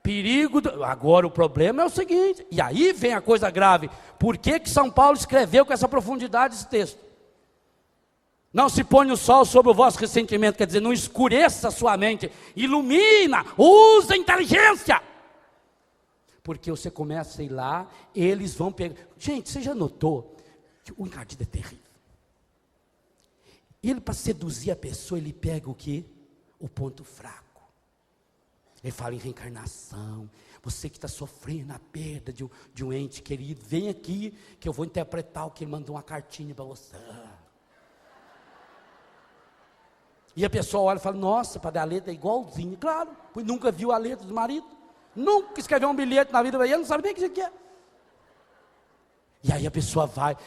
Perigo. Agora o problema é o seguinte, e aí vem a coisa grave. Por que São Paulo escreveu com essa profundidade esse texto? Não se põe o sol sobre o vosso ressentimento, quer dizer, não escureça a sua mente, ilumina, usa a inteligência. Porque você começa a ir lá, eles vão pegar. Gente, você já notou que o encardido é terrível? Ele, para seduzir a pessoa, ele pega o quê? O ponto fraco. Ele fala em reencarnação. Você que está sofrendo a perda de um ente querido, vem aqui que eu vou interpretar o que ele mandou uma cartinha para você. E a pessoa olha e fala, nossa, padre, a letra é igualzinha. Claro, pois nunca viu a letra do marido. Nunca escreveu um bilhete na vida para ele, não sabe nem o que isso aqui é. E aí a pessoa vai,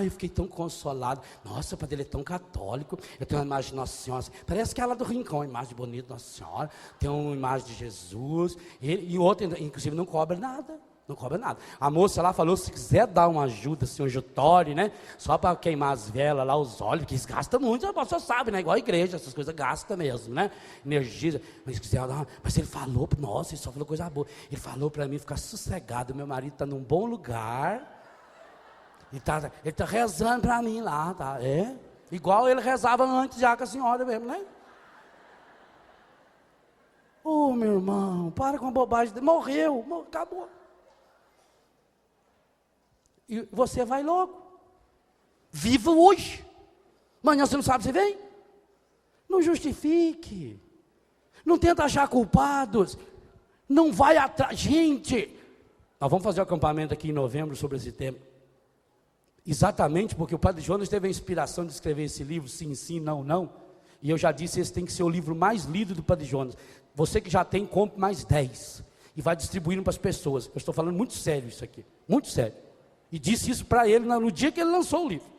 eu fiquei tão consolado. Nossa, padre, ele é tão católico. Eu tenho uma imagem de Nossa Senhora, parece que é lá do Rincão, uma imagem bonita de Nossa Senhora. Tem uma imagem de Jesus. E outra, inclusive, não cobra nada. Não cobra nada. A moça lá falou, se quiser dar uma ajuda, assim, um jutório, né? Só para queimar as velas lá, os olhos, que isso gasta muito, a pessoa sabe, né? Igual a igreja, essas coisas gasta mesmo, né? Energia. Mas se quiser dar, mas ele falou, nossa, ele só falou coisa boa. Ele falou para mim ficar sossegado, meu marido está num bom lugar. Ele tá rezando para mim lá, tá? É? Igual ele rezava antes já com a senhora mesmo, né? Meu irmão, para com a bobagem. Morreu, acabou. E você vai logo. Viva hoje. Amanhã você não sabe se vem. Não justifique. Não tenta achar culpados. Não vai atrás. Gente, nós vamos fazer um acampamento aqui em novembro sobre esse tema. Exatamente porque o Padre Jonas teve a inspiração de escrever esse livro, Sim, Sim, Não, Não. E eu já disse, esse tem que ser o livro mais lido do Padre Jonas. Você que já tem, compre mais 10. E vai distribuindo para as pessoas. Eu estou falando muito sério isso aqui. Muito sério. E disse isso para ele no dia que ele lançou o livro.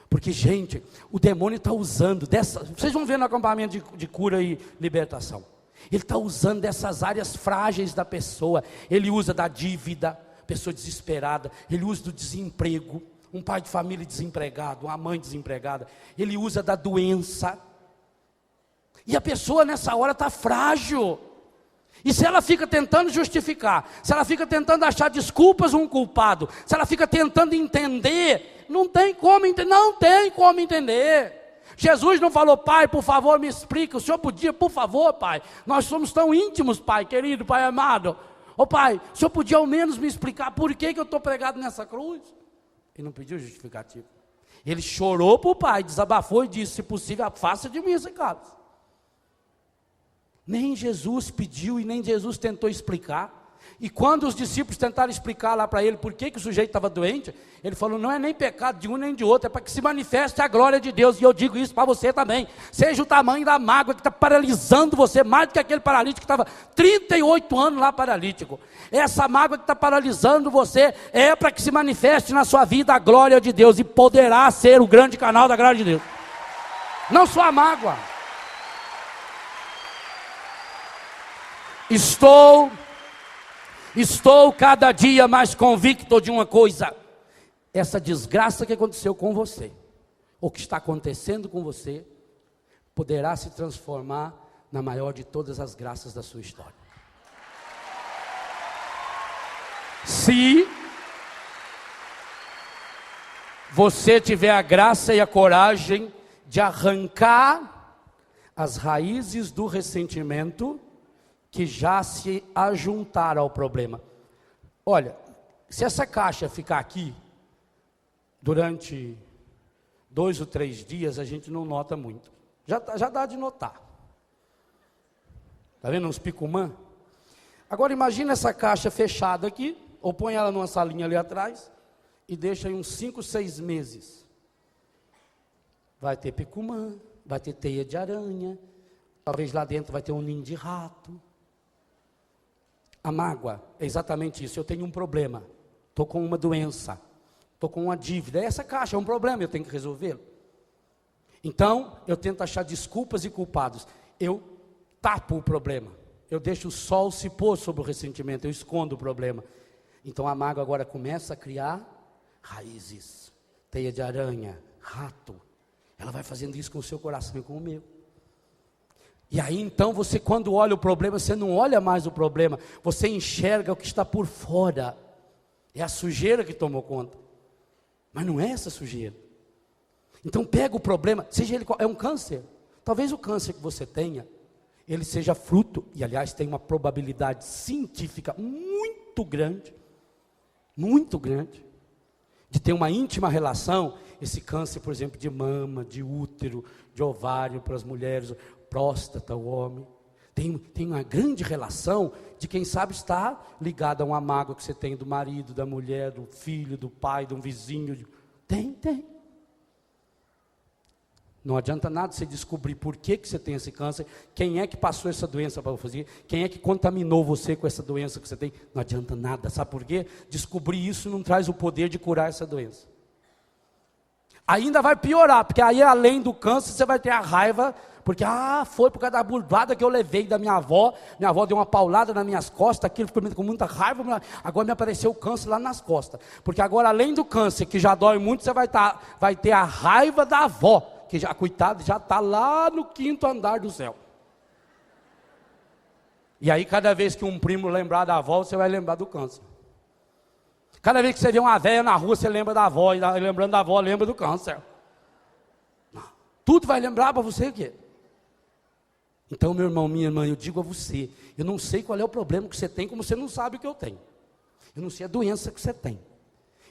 Porque, gente, o demônio está usando vocês vão ver no acampamento de cura e libertação. Ele está usando dessas áreas frágeis da pessoa. Ele usa da dívida, pessoa desesperada. Ele usa do desemprego, um pai de família desempregado, uma mãe desempregada. Ele usa da doença. E a pessoa nessa hora está frágil. E se ela fica tentando justificar, se ela fica tentando achar desculpas um culpado, se ela fica tentando entender, não tem como entender. Jesus não falou, pai, por favor me explica, o senhor podia, por favor, pai, nós somos tão íntimos, pai querido, pai amado. Pai, o senhor podia ao menos me explicar por que eu estou pregado nessa cruz? Ele não pediu justificativo. Ele chorou para o pai, desabafou e disse, se possível, afasta de mim esse cálice. Nem Jesus pediu e nem Jesus tentou explicar. E quando os discípulos tentaram explicar lá para ele por que o sujeito estava doente, ele falou, não é nem pecado de um nem de outro, é para que se manifeste a glória de Deus. E eu digo isso para você também, seja o tamanho da mágoa que está paralisando você, mais do que aquele paralítico que estava 38 anos lá paralítico. Essa mágoa que está paralisando você, é para que se manifeste na sua vida a glória de Deus, e poderá ser o grande canal da glória de Deus. Não só a mágoa. Estou cada dia mais convicto de uma coisa: essa desgraça que aconteceu com você, ou que está acontecendo com você, poderá se transformar na maior de todas as graças da sua história. Se você tiver a graça e a coragem de arrancar as raízes do ressentimento que já se ajuntaram ao problema. Olha, se essa caixa ficar aqui durante 2 ou 3 dias, a gente não nota muito. Já dá de notar. Está vendo uns picumã? Agora imagina essa caixa fechada aqui, ou põe ela numa salinha ali atrás, e deixa aí uns 5, 6 meses. Vai ter picumã, vai ter teia de aranha, talvez lá dentro vai ter um ninho de rato. A mágoa é exatamente isso. Eu tenho um problema, estou com uma doença, estou com uma dívida. Essa caixa é um problema, eu tenho que resolvê-lo. Então, eu tento achar desculpas e culpados. Eu tapo o problema. Eu deixo o sol se pôr sobre o ressentimento, eu escondo o problema. Então, a mágoa agora começa a criar raízes, teia de aranha, rato. Ela vai fazendo isso com o seu coração e com o meu. E aí então você, quando olha o problema, você não olha mais o problema, você enxerga o que está por fora. É a sujeira que tomou conta, mas não é essa sujeira. Então pega o problema, seja ele qual, é um câncer. Talvez o câncer que você tenha, ele seja fruto, e aliás tem uma probabilidade científica muito grande, de ter uma íntima relação, esse câncer, por exemplo, de mama, de útero, de ovário para as mulheres, próstata, o homem, tem uma grande relação de quem sabe estar ligado a uma mágoa que você tem do marido, da mulher, do filho, do pai, de um vizinho, tem. Não adianta nada você descobrir por que você tem esse câncer, quem é que passou essa doença para você, quem é que contaminou você com essa doença que você tem, não adianta nada, sabe por quê? Descobrir isso não traz o poder de curar essa doença. Ainda vai piorar, porque aí além do câncer você vai ter a raiva, porque foi por causa da barbada que eu levei da minha avó deu uma paulada nas minhas costas, aquilo ficou com muita raiva, agora me apareceu o câncer lá nas costas, porque agora além do câncer, que já dói muito, você vai ter a raiva da avó, que já, coitado, já está lá no 5º andar do céu. E aí cada vez que um primo lembrar da avó, você vai lembrar do câncer. Cada vez que você vê uma velha na rua, você lembra da avó, e lembrando da avó, lembra do câncer. Tudo vai lembrar para você o quê? Então, meu irmão, minha irmã, eu digo a você, eu não sei qual é o problema que você tem, como você não sabe o que eu tenho. Eu não sei a doença que você tem.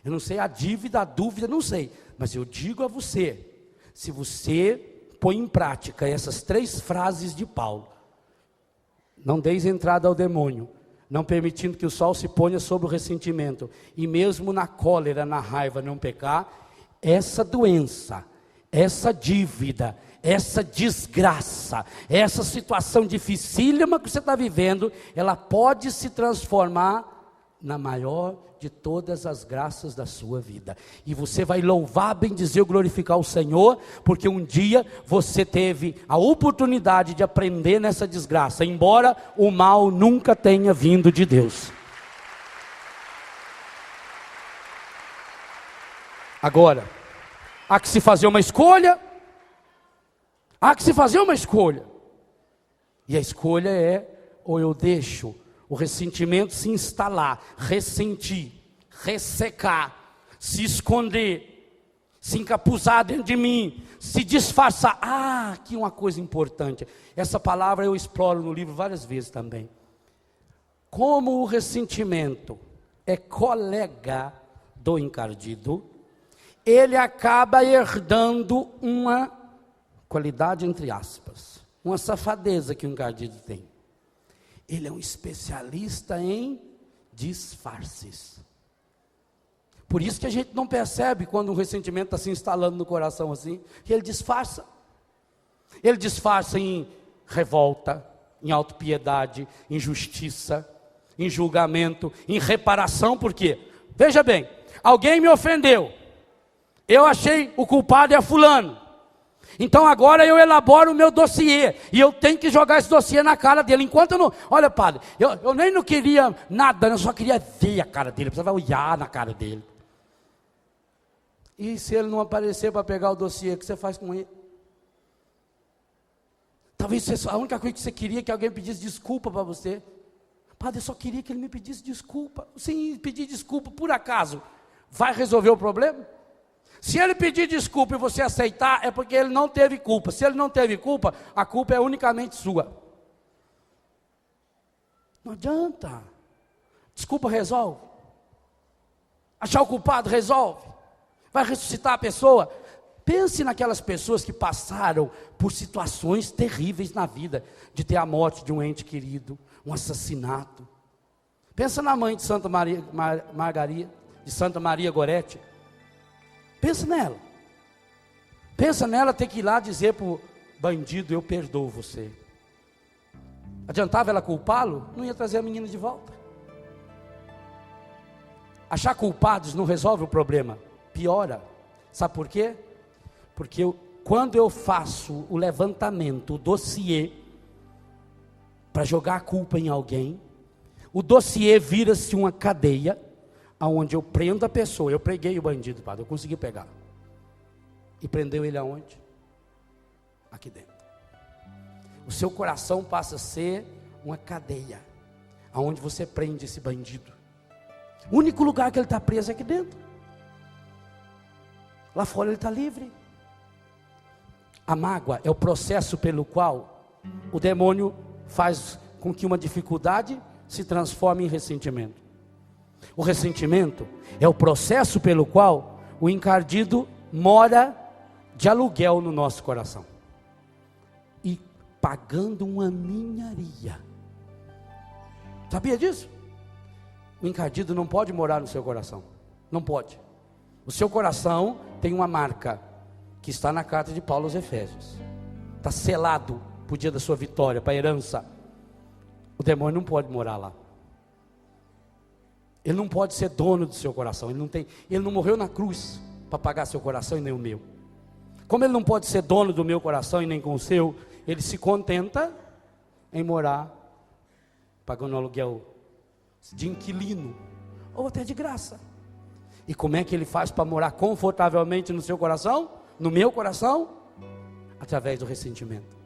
Eu não sei a dívida, a dúvida, não sei. Mas eu digo a você, se você põe em prática essas 3 frases de Paulo, não deis entrada ao demônio, não permitindo que o sol se ponha sobre o ressentimento, e mesmo na cólera, na raiva, não pecar, essa doença, essa dívida, essa desgraça, essa situação dificílima que você está vivendo, ela pode se transformar na maior de todas as graças da sua vida, e você vai louvar, bendizer, glorificar o Senhor, porque um dia você teve a oportunidade de aprender nessa desgraça, embora o mal nunca tenha vindo de Deus. Agora, há que se fazer uma escolha, e a escolha é, ou eu deixo o ressentimento se instalar, ressentir, ressecar, se esconder, se encapuzar dentro de mim, se disfarçar. Aqui uma coisa importante, essa palavra eu exploro no livro várias vezes também. Como o ressentimento é colega do encardido, ele acaba herdando uma qualidade, entre aspas, uma safadeza que o encardido tem. Ele é um especialista em disfarces. Por isso que a gente não percebe quando um ressentimento está se instalando no coração assim, que ele disfarça. Ele disfarça em revolta, em autopiedade, em justiça, em julgamento, em reparação. Por quê? Veja bem, alguém me ofendeu, eu achei o culpado é fulano. Então agora eu elaboro o meu dossiê, e eu tenho que jogar esse dossiê na cara dele, enquanto eu não, olha padre, eu nem não queria nada, eu só queria ver a cara dele, eu precisava olhar na cara dele. E se ele não aparecer para pegar o dossiê, o que você faz com ele? Talvez a única coisa que você queria é que alguém pedisse desculpa para você. Padre, eu só queria que ele me pedisse desculpa. Sem pedir desculpa, por acaso, vai resolver o problema? Se ele pedir desculpa e você aceitar, é porque ele não teve culpa. Se ele não teve culpa, a culpa é unicamente sua. Não adianta. Desculpa resolve. Achar o culpado resolve. Vai ressuscitar a pessoa. Pense naquelas pessoas que passaram por situações terríveis na vida, de ter a morte de um ente querido, um assassinato. Pensa na mãe de Santa Maria, Margarida, de Santa Maria Gorete. Pensa nela. Pensa nela ter que ir lá dizer para o bandido, eu perdoo você. Adiantava ela culpá-lo? Não ia trazer a menina de volta. Achar culpados não resolve o problema, piora. Sabe por quê? Porque quando eu faço o levantamento, o dossiê, para jogar a culpa em alguém, o dossiê vira-se uma cadeia, aonde eu prendo a pessoa. Eu preguei o bandido, padre, eu consegui pegar. E prendeu ele aonde? Aqui dentro. O seu coração passa a ser uma cadeia, aonde você prende esse bandido. O único lugar que ele está preso é aqui dentro. Lá fora ele está livre. A mágoa é o processo pelo qual o demônio faz com que uma dificuldade se transforme em ressentimento. O ressentimento é o processo pelo qual o encardido mora de aluguel no nosso coração, e pagando uma ninharia. Sabia disso? O encardido não pode morar no seu coração, não pode. O seu coração tem uma marca, que está na carta de Paulo aos Efésios, está selado para o dia da sua vitória, para a herança. O demônio não pode morar lá. Ele não pode ser dono do seu coração. Ele não morreu na cruz para pagar seu coração e nem o meu. Como ele não pode ser dono do meu coração e nem com o seu, ele se contenta em morar pagando aluguel de inquilino, ou até de graça. E como é que ele faz para morar confortavelmente no seu coração? No meu coração? Através do ressentimento.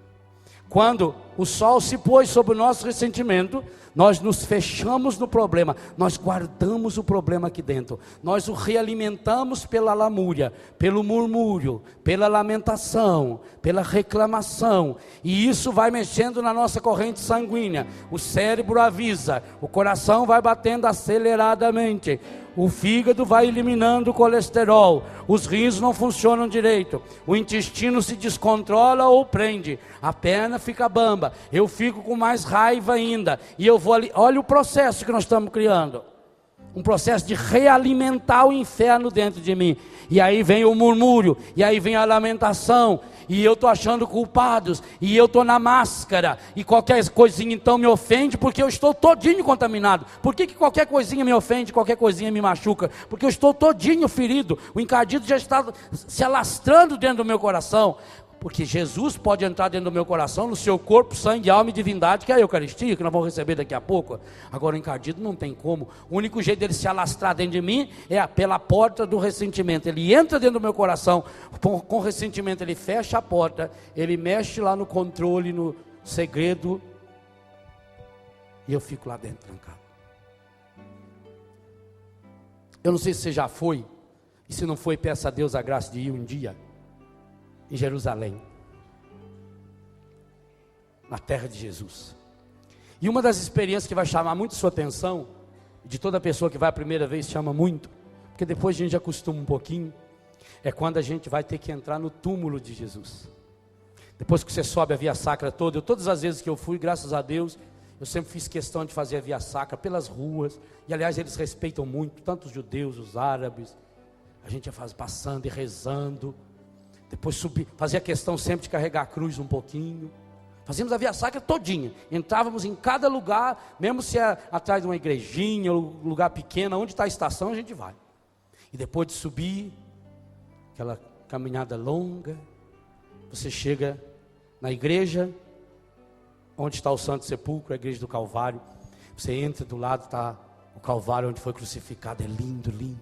Quando o sol se pôs sobre o nosso ressentimento, nós nos fechamos no problema, nós guardamos o problema aqui dentro, nós o realimentamos pela lamúria, pelo murmúrio, pela lamentação, pela reclamação, e isso vai mexendo na nossa corrente sanguínea. O cérebro avisa, o coração vai batendo aceleradamente, o fígado vai eliminando o colesterol, os rins não funcionam direito, o intestino se descontrola ou prende, a perna fica bamba, eu fico com mais raiva ainda, e eu vou ali. Olha o processo que nós estamos criando, um processo de realimentar o inferno dentro de mim, e aí vem o murmúrio, e aí vem a lamentação, e eu estou achando culpados, e eu estou na máscara, e qualquer coisinha então me ofende, porque eu estou todinho contaminado. Por que qualquer coisinha me ofende, qualquer coisinha me machuca? Porque eu estou todinho ferido, o encardido já está se alastrando dentro do meu coração, porque Jesus pode entrar dentro do meu coração, no seu corpo, sangue, alma e divindade, que é a Eucaristia, que nós vamos receber daqui a pouco. Agora o encardido não tem como. O único jeito dele se alastrar dentro de mim é pela porta do ressentimento. Ele entra dentro do meu coração, com ressentimento ele fecha a porta, ele mexe lá no controle, no segredo, e eu fico lá dentro trancado. Eu não sei se você já foi, e se não foi, peça a Deus a graça de ir um dia em Jerusalém, na terra de Jesus. E uma das experiências que vai chamar muito sua atenção, de toda pessoa que vai a primeira vez chama muito, porque depois a gente acostuma um pouquinho, é quando a gente vai ter que entrar no túmulo de Jesus. Depois que você sobe a Via Sacra toda, todas as vezes que eu fui, graças a Deus, eu sempre fiz questão de fazer a Via Sacra pelas ruas, e aliás eles respeitam muito, tanto os judeus, os árabes, a gente ia passando e rezando. Depois subi, fazia questão sempre de carregar a cruz um pouquinho. Fazíamos a Via Sacra todinha. Entrávamos em cada lugar, mesmo se é atrás de uma igrejinha, ou lugar pequeno, onde está a estação, a gente vai. E depois de subir, aquela caminhada longa, você chega na igreja, onde está o Santo Sepulcro, a igreja do Calvário. Você entra, do lado está o Calvário onde foi crucificado. É lindo, lindo.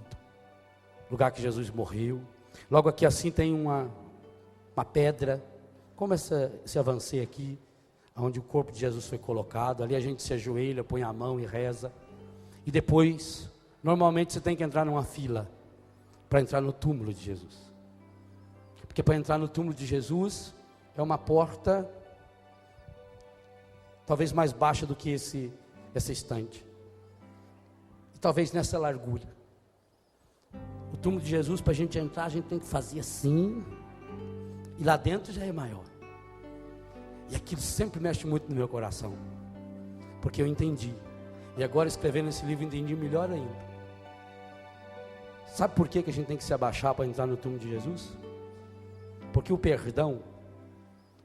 Lugar que Jesus morreu. Logo aqui assim tem uma pedra, como esse avancê aqui, onde o corpo de Jesus foi colocado. Ali a gente se ajoelha, põe a mão e reza. E depois, normalmente você tem que entrar numa fila para entrar no túmulo de Jesus. Porque para entrar no túmulo de Jesus é uma porta talvez mais baixa do que essa estante. E talvez nessa largura. O túmulo de Jesus, para a gente entrar, a gente tem que fazer assim, e lá dentro já é maior. E aquilo sempre mexe muito no meu coração, porque eu entendi, e agora escrevendo esse livro entendi melhor ainda. Sabe por que a gente tem que se abaixar para entrar no túmulo de Jesus? Porque o perdão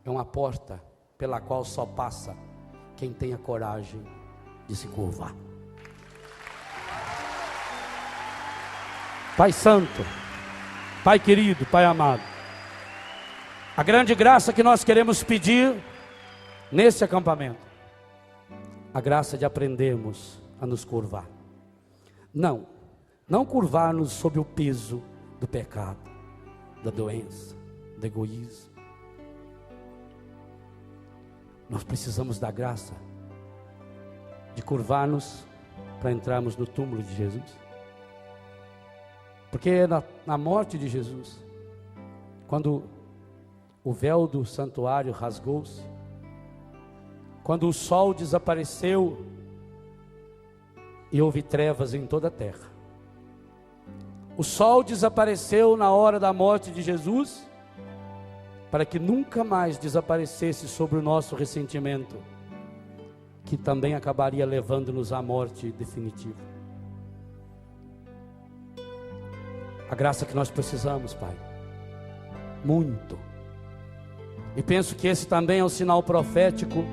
é uma porta pela qual só passa quem tem a coragem de se curvar. Pai Santo, Pai querido, Pai amado, a grande graça que nós queremos pedir nesse acampamento, a graça de aprendermos a nos curvar. Não curvar-nos sob o peso do pecado, da doença, do egoísmo. Nós precisamos da graça de curvar-nos para entrarmos no túmulo de Jesus. Porque na morte de Jesus, quando o véu do santuário rasgou-se, quando o sol desapareceu e houve trevas em toda a terra. O sol desapareceu na hora da morte de Jesus, para que nunca mais desaparecesse sobre o nosso ressentimento, que também acabaria levando-nos à morte definitiva. A graça que nós precisamos, Pai, muito. E penso que esse também é um sinal profético,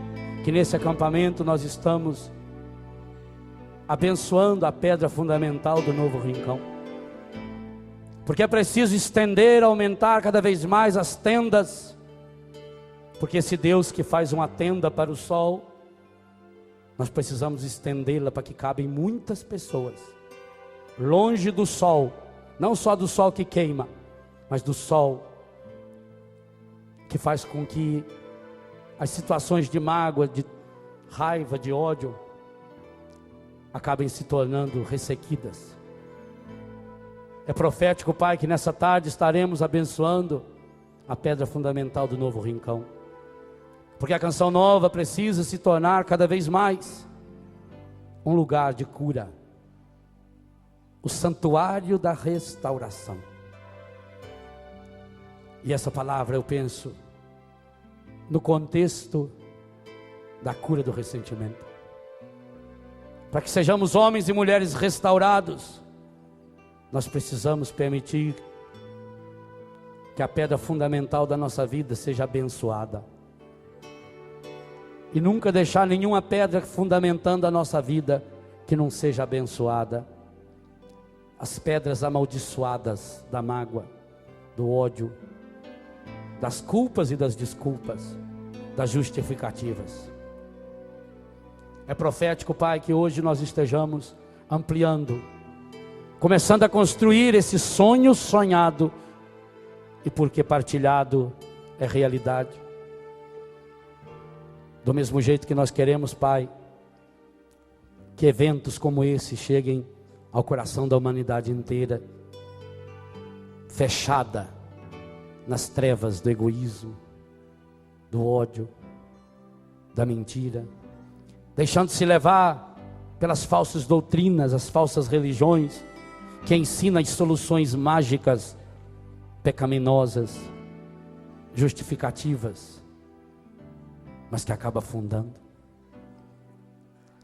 que nesse acampamento nós estamos abençoando a pedra fundamental do novo rincão. Porque é preciso estender, aumentar cada vez mais as tendas, porque esse Deus que faz uma tenda para o sol, nós precisamos estendê-la para que cabem muitas pessoas, longe do sol, não só do sol que queima, mas do sol que faz com que as situações de mágoa, de raiva, de ódio, acabem se tornando ressequidas. É profético, Pai, que nessa tarde estaremos abençoando a pedra fundamental do novo rincão, porque a Canção Nova precisa se tornar cada vez mais um lugar de cura, o santuário da restauração. E essa palavra eu penso no contexto da cura do ressentimento, para que sejamos homens e mulheres restaurados. Nós precisamos permitir que a pedra fundamental da nossa vida seja abençoada, e nunca deixar nenhuma pedra fundamentando a nossa vida que não seja abençoada. As pedras amaldiçoadas da mágoa, do ódio, das culpas e das desculpas, das justificativas. É profético, Pai, que hoje nós estejamos ampliando, começando a construir esse sonho sonhado, e porque partilhado é realidade. Do mesmo jeito que nós queremos, Pai, que eventos como esse cheguem ao coração da humanidade inteira, fechada nas trevas do egoísmo, do ódio, da mentira, deixando-se levar pelas falsas doutrinas, as falsas religiões, que ensinam as soluções mágicas, pecaminosas, justificativas, mas que acaba afundando.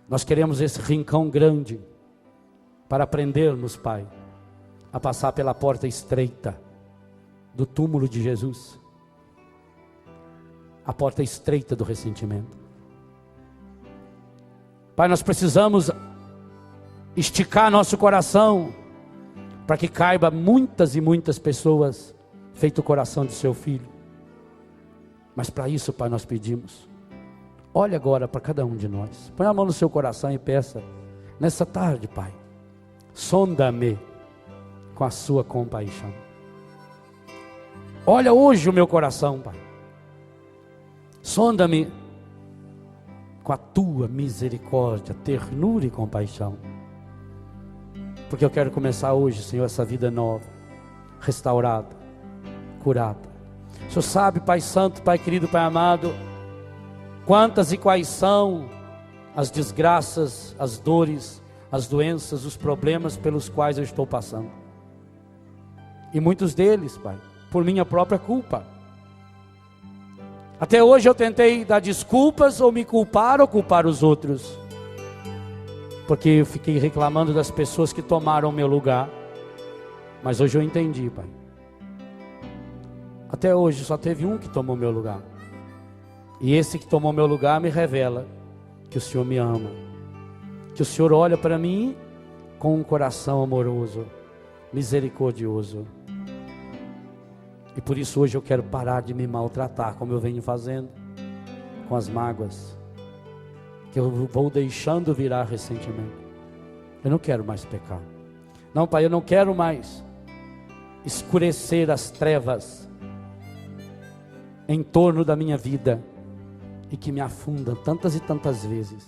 Nós queremos esse rincão grande, para aprendermos, Pai, a passar pela porta estreita do túmulo de Jesus, a porta estreita do ressentimento. Pai, nós precisamos esticar nosso coração, para que caiba muitas e muitas pessoas, feito o coração de seu Filho. Mas para isso, Pai, nós pedimos, olhe agora para cada um de nós, põe a mão no seu coração e peça, nessa tarde, Pai, sonda-me com a sua compaixão. Olha hoje o meu coração, Pai, sonda-me com a tua misericórdia, ternura e compaixão, porque eu quero começar hoje, Senhor, essa vida nova, restaurada, curada. O Senhor sabe, Pai Santo, Pai querido, Pai amado, quantas e quais são as desgraças, as dores, as doenças, os problemas pelos quais eu estou passando. E muitos deles, Pai, por minha própria culpa. Até hoje eu tentei dar desculpas, ou me culpar, ou culpar os outros, porque eu fiquei reclamando das pessoas que tomaram o meu lugar. Mas hoje eu entendi, Pai, até hoje só teve um que tomou meu lugar, e esse que tomou meu lugar me revela que o Senhor me ama, que o Senhor olha para mim com um coração amoroso, misericordioso. E por isso hoje eu quero parar de me maltratar, como eu venho fazendo, com as mágoas, que eu vou deixando virar ressentimento. Eu não quero mais pecar. Não, Pai, eu não quero mais escurecer as trevas em torno da minha vida, e que me afundam tantas e tantas vezes.